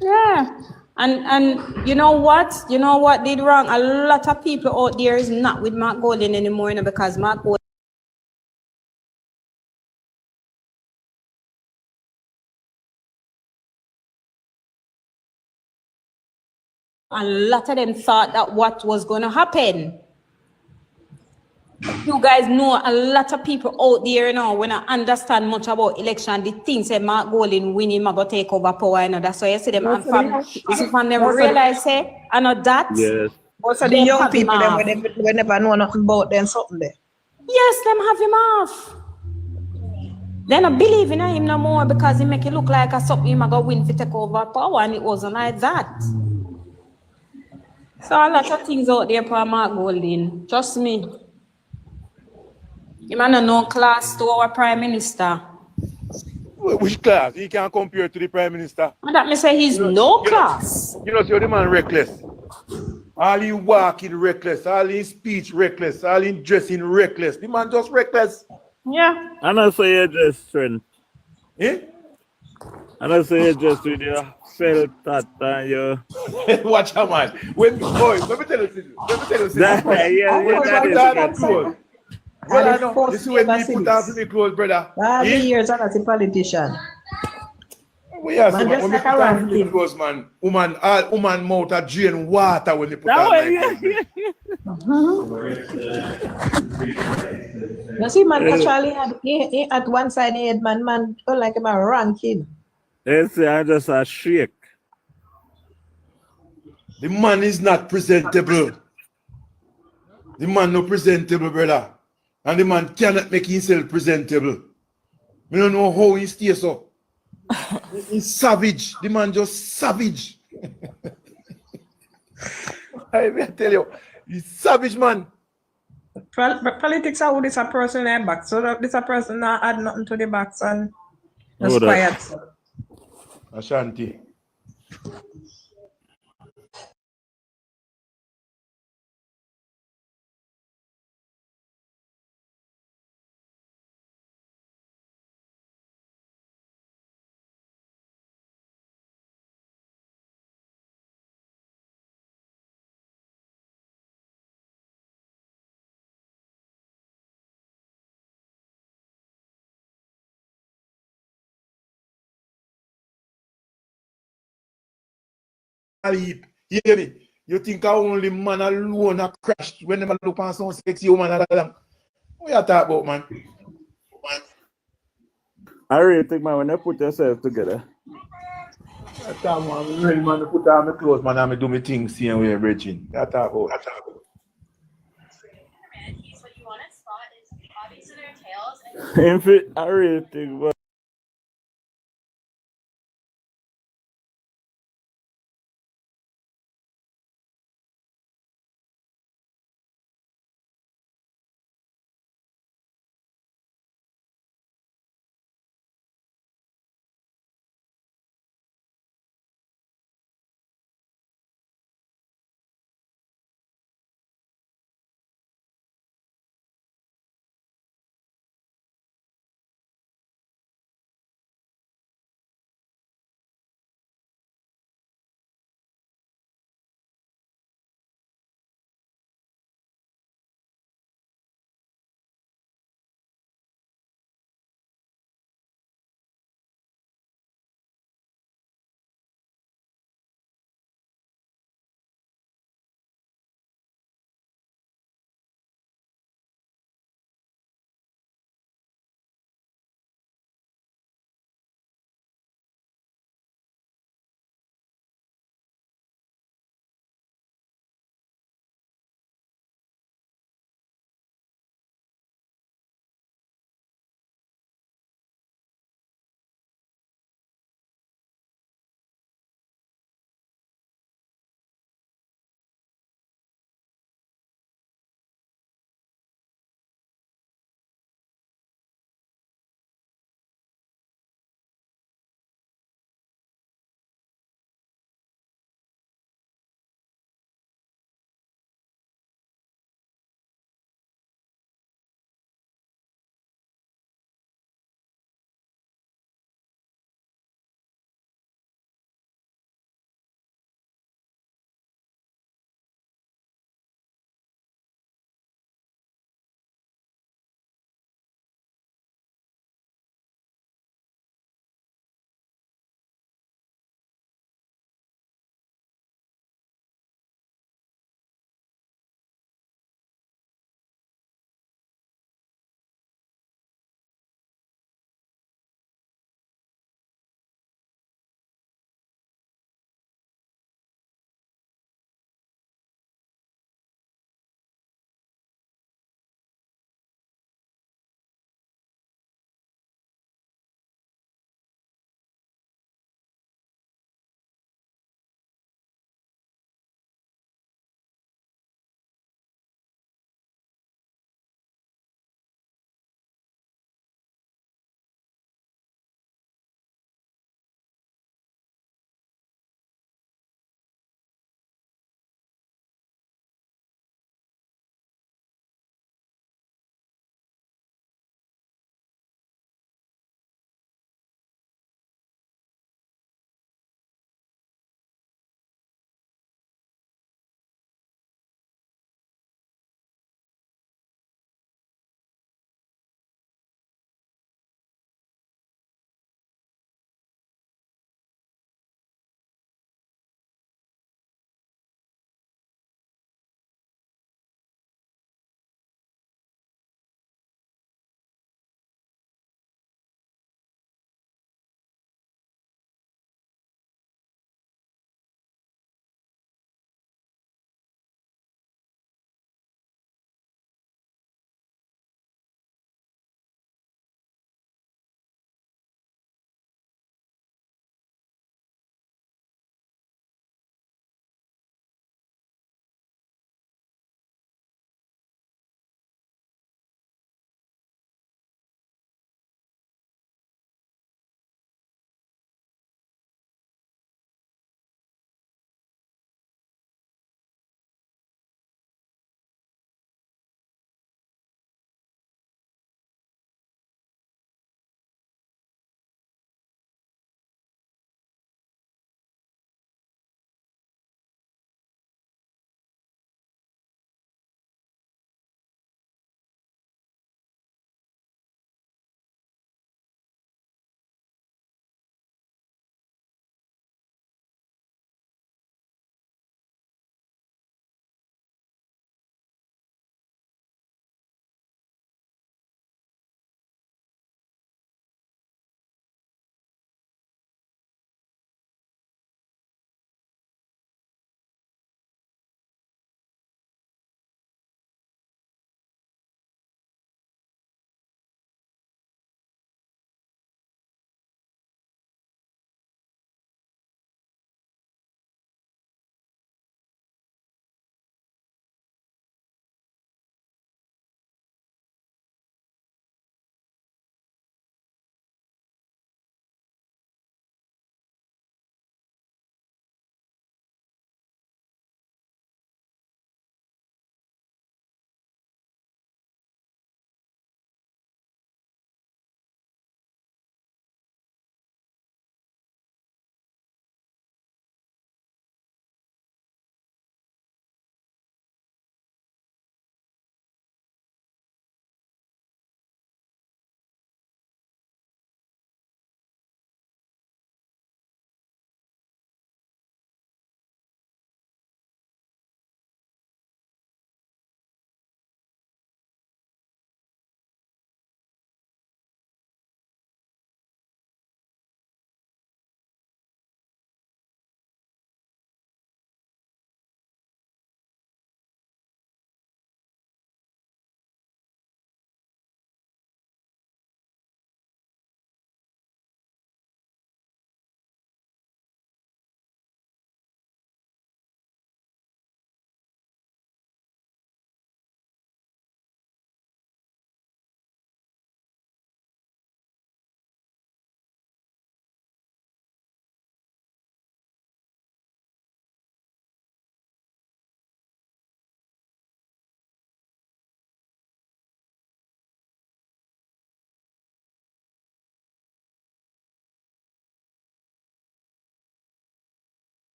Yeah. And you know what? You know what did wrong? A lot of people out there is not with Mark Golden anymore, you know, because Mark Golden A lot of them thought that what was going to happen. You guys know a lot of people out there now when I understand much about election, the things that Mark Golding winning, I go take over power and that's why you see them and from them realize say I know that. Yes. Also the young people them we never know nothing about them something there. Yes, them have him off. They not believe in him no more because he make it look like a something him go win to take over power and it wasn't like that. So a lot of things out there for Mark Golding. Trust me. He man no class to our Prime Minister. Which class? He can't compare to the Prime Minister. And that me say he's no class. You know, so the man reckless. All in walking reckless, all in speech reckless, all in dressing reckless. The man just reckless. Yeah. And I say you just strength. Eh? And I say you just with your felt that and your Watch out, man. Let me tell you something. that is Clothes. Well, I know. This is when me put off my clothes, brother. All the years I'm a politician. We are Man, when just me like put a off my ranking. clothes, man. Woman mouth a drain water when they put on my clothes. You see, man, actually he at one side he had man felt like him a ranking. They say I just a shake. The man is not presentable. The man no presentable, brother. And the man cannot make himself presentable. We don't know how he stays so. He's savage. The man just savage. I will tell you, he's savage, man. Politics are who this a person in back. So that this a person not add nothing to the backs and just Who that? quiet. Ashanti. You hear me? You think I only man alone a crash when them look on some sexy woman at them? What you talk about, man? I really think, man, when you put yourself together. That time, man, real man, put on my clothes, man, and I do my things, see and we're bridging. That talk about. In fact, I really think, but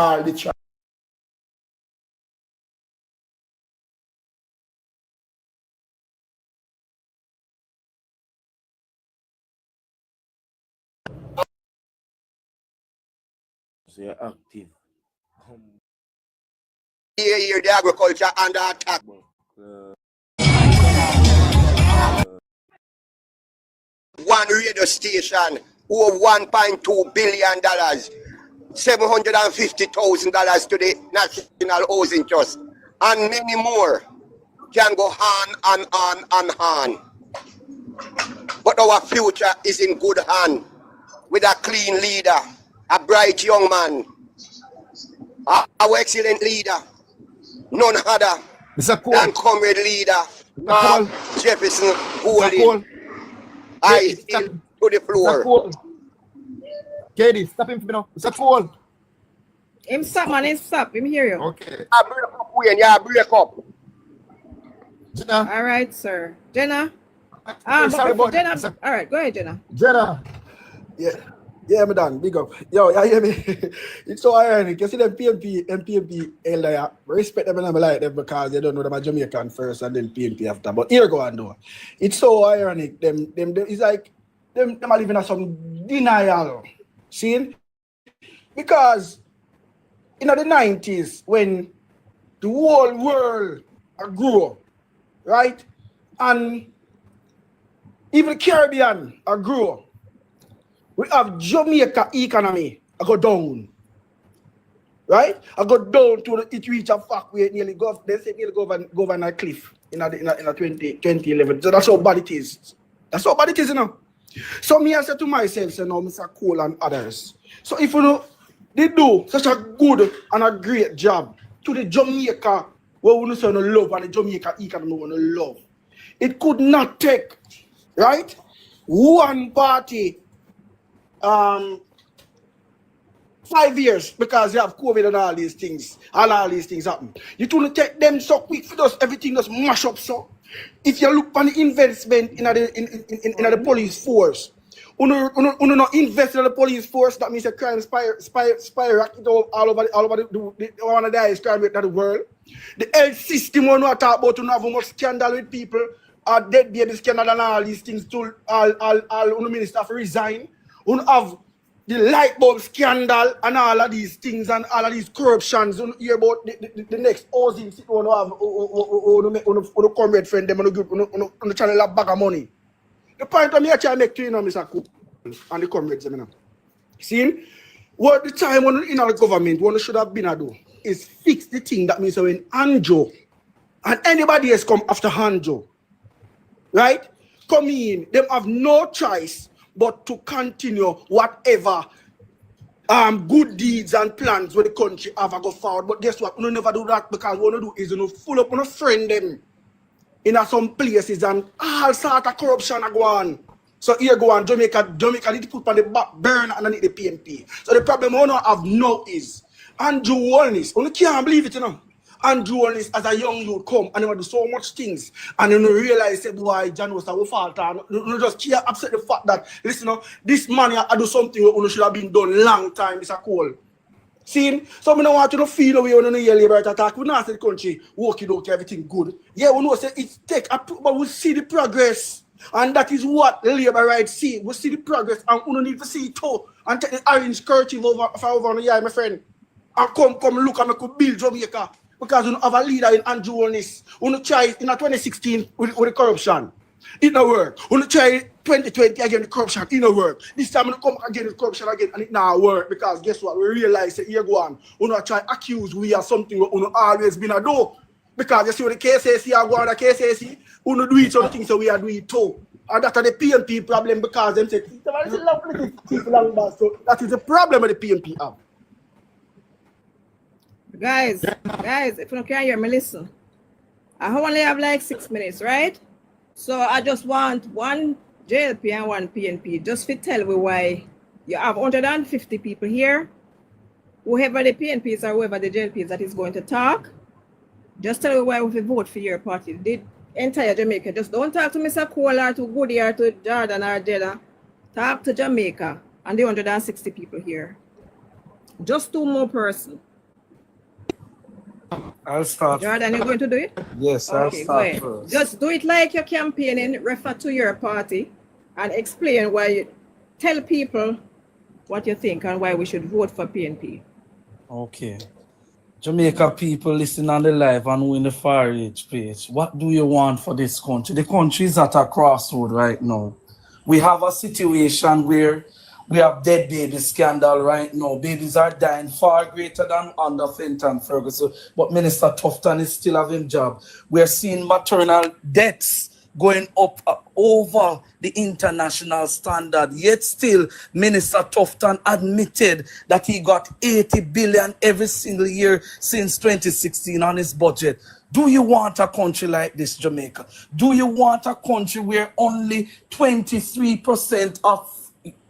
all the chat. So you're active. Here, the agriculture under attack. One radio station, over $1.2 billion, $750,000 to the National Housing Trust, and many more can go on and on and on. But our future is in good hand with a clean leader, a bright young man, our excellent leader, none other than comrade leader, Mark Jefferson Holding. I still to the floor. KD, stop him for now. Mr. Cole. Him stop, man. Him stop. Him hear you. Okay. I break up, Wayne. Yeah, break up. Jenna. All right, sir. Jenna. Sorry about Jenna. that. All right, go ahead, Jenna. Jenna. Yeah, me done. Big up. Yo, you hear me? It's so ironic. You see them PNP and PNP elder. Respect them and I like them because they don't know them are Jamaican first and then PNP after. But here go on though. It's so ironic. Them it's like them are living in some denial. See? Because in the 90s when the whole world grew, right? And even the Caribbean grew. We have Jamaica economy. I go down. Right? I go down to it reach a fact where it nearly go. They say nearly go over a cliff in a 2011. So that's how bad it is. That's how bad it is, you know. So me I said to myself, you know, Mr. Cole and others. So if you know they do such a good and a great job to the Jamaica where we say no love and the Jamaica economy we no love. It could not take, right? One party 5 years because you have COVID and all these things happen. You don't take them so quick for us, everything just mash up so. If you look on the investment in the police force, uno not invest in the police force, that means a crime spy all over the one of the highest crime rate in the world. The health system when we talk about have much scandal with people, dead baby scandal and all these things to all minister for resign. We have the light bulb scandal and all of these things and all of these corruptions. We hear about the next housing city we have on comrade friend them on the channel a bag of money. The point I'm here trying to make to you now, Mr. Cook and the comrades, you know. See, what the time when in our government, what should have been a do is fix the thing that means when Anjo and anybody else come after Anjo, right? Come in, them have no choice but to continue whatever good deeds and plans where the country have go forward. But guess what? We never do that because what we do is full up on a friend them in some places and all sort of corruption are go on. So here go on, Jamaica need to put on the back burn underneath the PNP. So the problem we don't have now is Andrew Holness. We can't believe it, you know. Andrew Holness as a young youth come and they do so much things and you realize that why John was a fault and you just can't upset the fact that listen, you know, this man I do something that should have been done long time, Mr. Cole. See, so we don't want you to feel away when you hear labor attack. We not say the country walking out everything good. Yeah, we know say it take but we see the progress. And that is what labor rights see. We see the progress and we don't need to see it too. And take the orange kerchief over on the eye, my friend. And come look and make build Jamaica. Because we don't have a leader in Andrew Holness. We don't try in 2016 with the corruption. It don't work. We don't try 2020 again the corruption. It don't work. This time we come again with corruption again and it not work. Because guess what? We realize that here go on. We don't try to accuse we are something we don't always been a do. Because you see what the KCC are going on the KCC, we don't do it so things so we are doing it too. And that's the PNP problem because them say, so that is the problem with the PNP have. Guys, if you can't hear me, listen. I only have like 6 minutes, right? So I just want one JLP and one PNP. Just to tell me why you have 150 people here. Whoever the PNPs or whoever the JLPs that is going to talk, just tell me why we vote for your party. The entire Jamaica. Just don't talk to Mr. Cole or to Goody or to Jordan or Jeddah. Talk to Jamaica and the 160 people here. Just 2 more persons. I'll start. Jordan, you're going to do it? Yes, I'll Okay, go start ahead. first. Just do it like you're campaigning, refer to your party, and explain why you tell people what you think and why we should vote for PNP. Okay. Jamaica people listen on the live and win the Far Age page. What do you want for this country? The country is at a crossroad right now. We have a situation where we have dead baby scandal right now. Babies are dying far greater than under Fenton Ferguson. But Minister Tufton is still having job. We are seeing maternal deaths going up over the international standard. Yet still, Minister Tufton admitted that he got 80 billion every single year since 2016 on his budget. Do you want a country like this, Jamaica? Do you want a country where only 23% of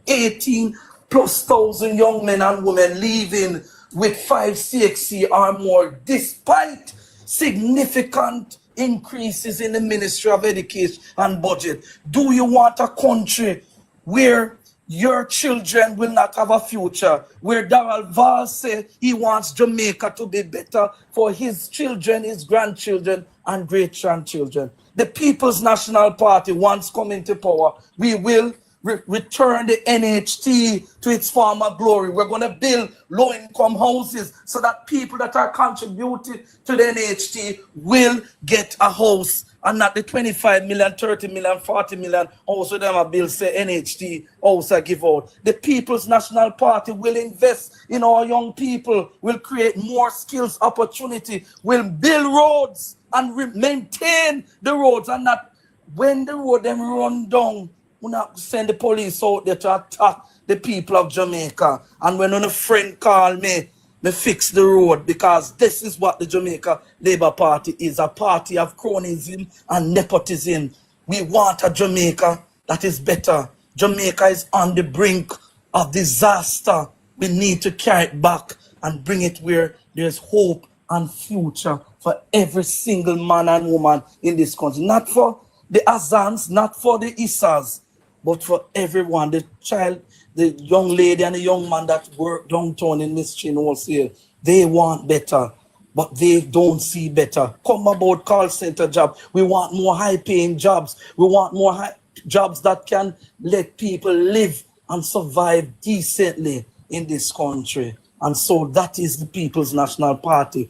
18 plus thousand young men and women leaving with 5 CXC or more, despite significant increases in the Ministry of Education and budget? Do you want a country where your children will not have a future, where Darrell Val said he wants Jamaica to be better for his children, his grandchildren, and great-grandchildren? The People's National Party, once coming to power, we will return the NHT to its former glory. We're going to build low-income houses so that people that are contributing to the NHT will get a house, and not the 25 million, 30 million, 40 million also them a bill say NHT also give out. The People's National Party will invest in our young people, will create more skills opportunity, will build roads and maintain the roads, and not when the road them run down, we not send the police out there to attack the people of Jamaica. And when a friend call me fix the road, because this is what the Jamaica Labour Party is, a party of cronyism and nepotism. We want a Jamaica that is better. Jamaica is on the brink of disaster. We need to carry it back and bring it where there's hope and future for every single man and woman in this country. Not for the Azans, not for the Isas, but for everyone, the child, the young lady and the young man that work downtown in Miss Chin Wholesale. They want better, but they don't see better. Come about call center job. We want more high-paying jobs. We want more jobs that can let people live and survive decently in this country. And so that is the People's National Party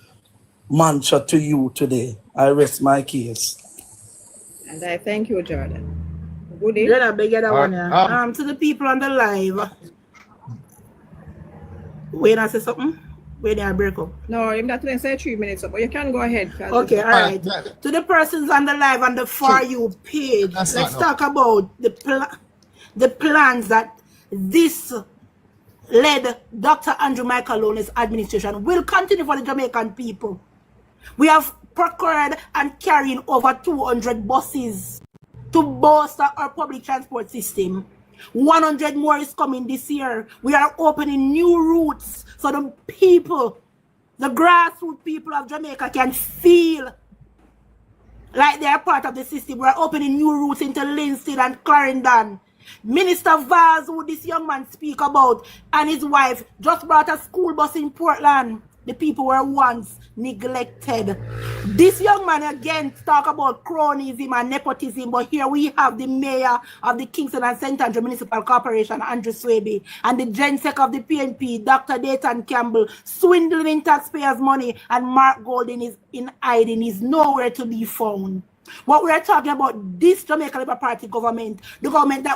mantra to you today. I rest my case. And I thank you, Jordan. Goody. To the people on the live. Wait, I say something? Wait, I break up. No, I'm not going to say 3 minutes up, but you can go ahead. Okay, all right. To the persons on the live on the For You page, let's talk about the plans that this led Dr. Andrew Michael administration will continue for the Jamaican people. We have procured and carrying over 200 buses to bolster our public transport system. 100 more is coming this year. We are opening new routes so the people, the grassroots people of Jamaica can feel like they are part of the system. We are opening new routes into Linstead and Clarendon. Minister Vaz, who this young man speak about, and his wife just brought a school bus in Portland. The people were once neglected. This young man again talk about cronyism and nepotism, but here we have the mayor of the Kingston and St. Andrew Municipal Corporation, Andrew Swaby, and the GenSec of the PNP, Dr. Dayton Campbell, swindling in taxpayers' money, and Mark Golden is in hiding, is nowhere to be found. What we are talking about, this Jamaica Labour Party government, the government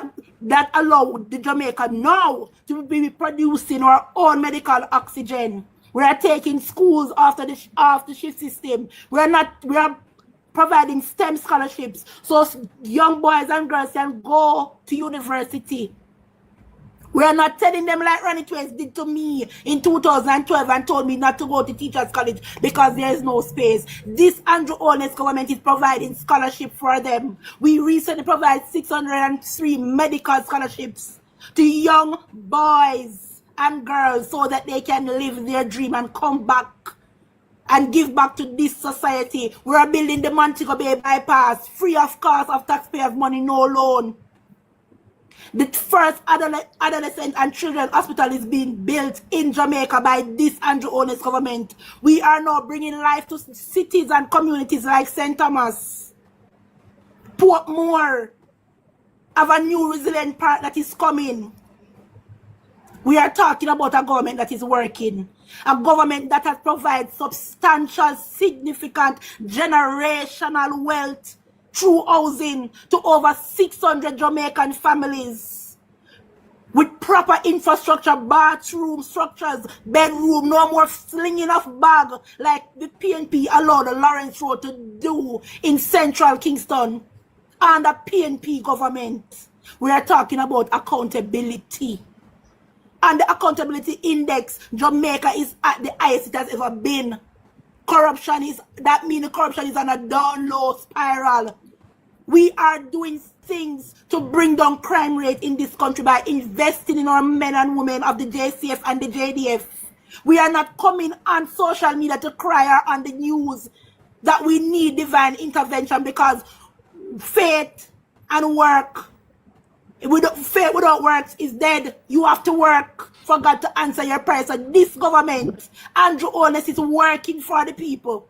that allowed the Jamaica now to be producing our own medical oxygen. We are taking schools off the shift system. We are providing STEM scholarships so young boys and girls can go to university. We are not telling them like Ronnie Twain did to me in 2012 and told me not to go to teachers college because there is no space. This Andrew Holness government is providing scholarship for them. We recently provided 603 medical scholarships to young boys and girls so that they can live their dream and come back and give back to this society. We are building the Montego Bay bypass free of cost of taxpayers' money, no loan. The first adolescent and children hospital is being built in Jamaica by this Andrew Holness government. We are now bringing life to cities and communities like St. Thomas, Portmore, have a new resilient park that is coming. We are talking about a government that is working, a government that has provided substantial, significant, generational wealth through housing to over 600 Jamaican families with proper infrastructure, bathroom structures, bedroom, no more slinging of bag like the PNP allowed the Lawrence Road to do in central Kingston under PNP government. We are talking about accountability. And the accountability index, Jamaica is at the highest it has ever been. Corruption is, that means corruption is on a down low spiral. We are doing things to bring down crime rate in this country by investing in our men and women of the JCF and the JDF. We are not coming on social media to cry or on the news that we need divine intervention because faith and work, faith without works is dead. You have to work for God to answer your prayers. So this government, Andrew Holness, is working for the people.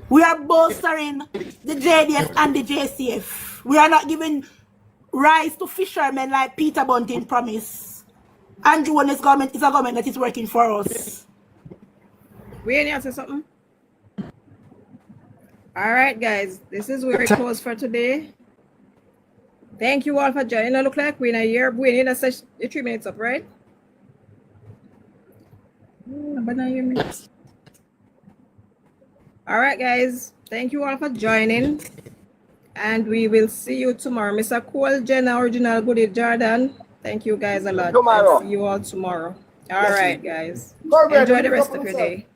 We are bolstering the JDF and the JCF. We are not giving rise to fishermen like Peter Bunting promised. Andrew Holness government is a government that is working for us. We any answer something? All right, guys. This is where it goes for today. Thank you all for joining. It look like we're in a year. We're in a session. 3 minutes up, right? But now you minutes. All right, guys. Thank you all for joining. And we will see you tomorrow. Mr. Cole, Jenna, Original Goody, Jordan. Thank you guys a lot. Tomorrow. I'll see you all tomorrow. All right, guys. Enjoy the rest of your day.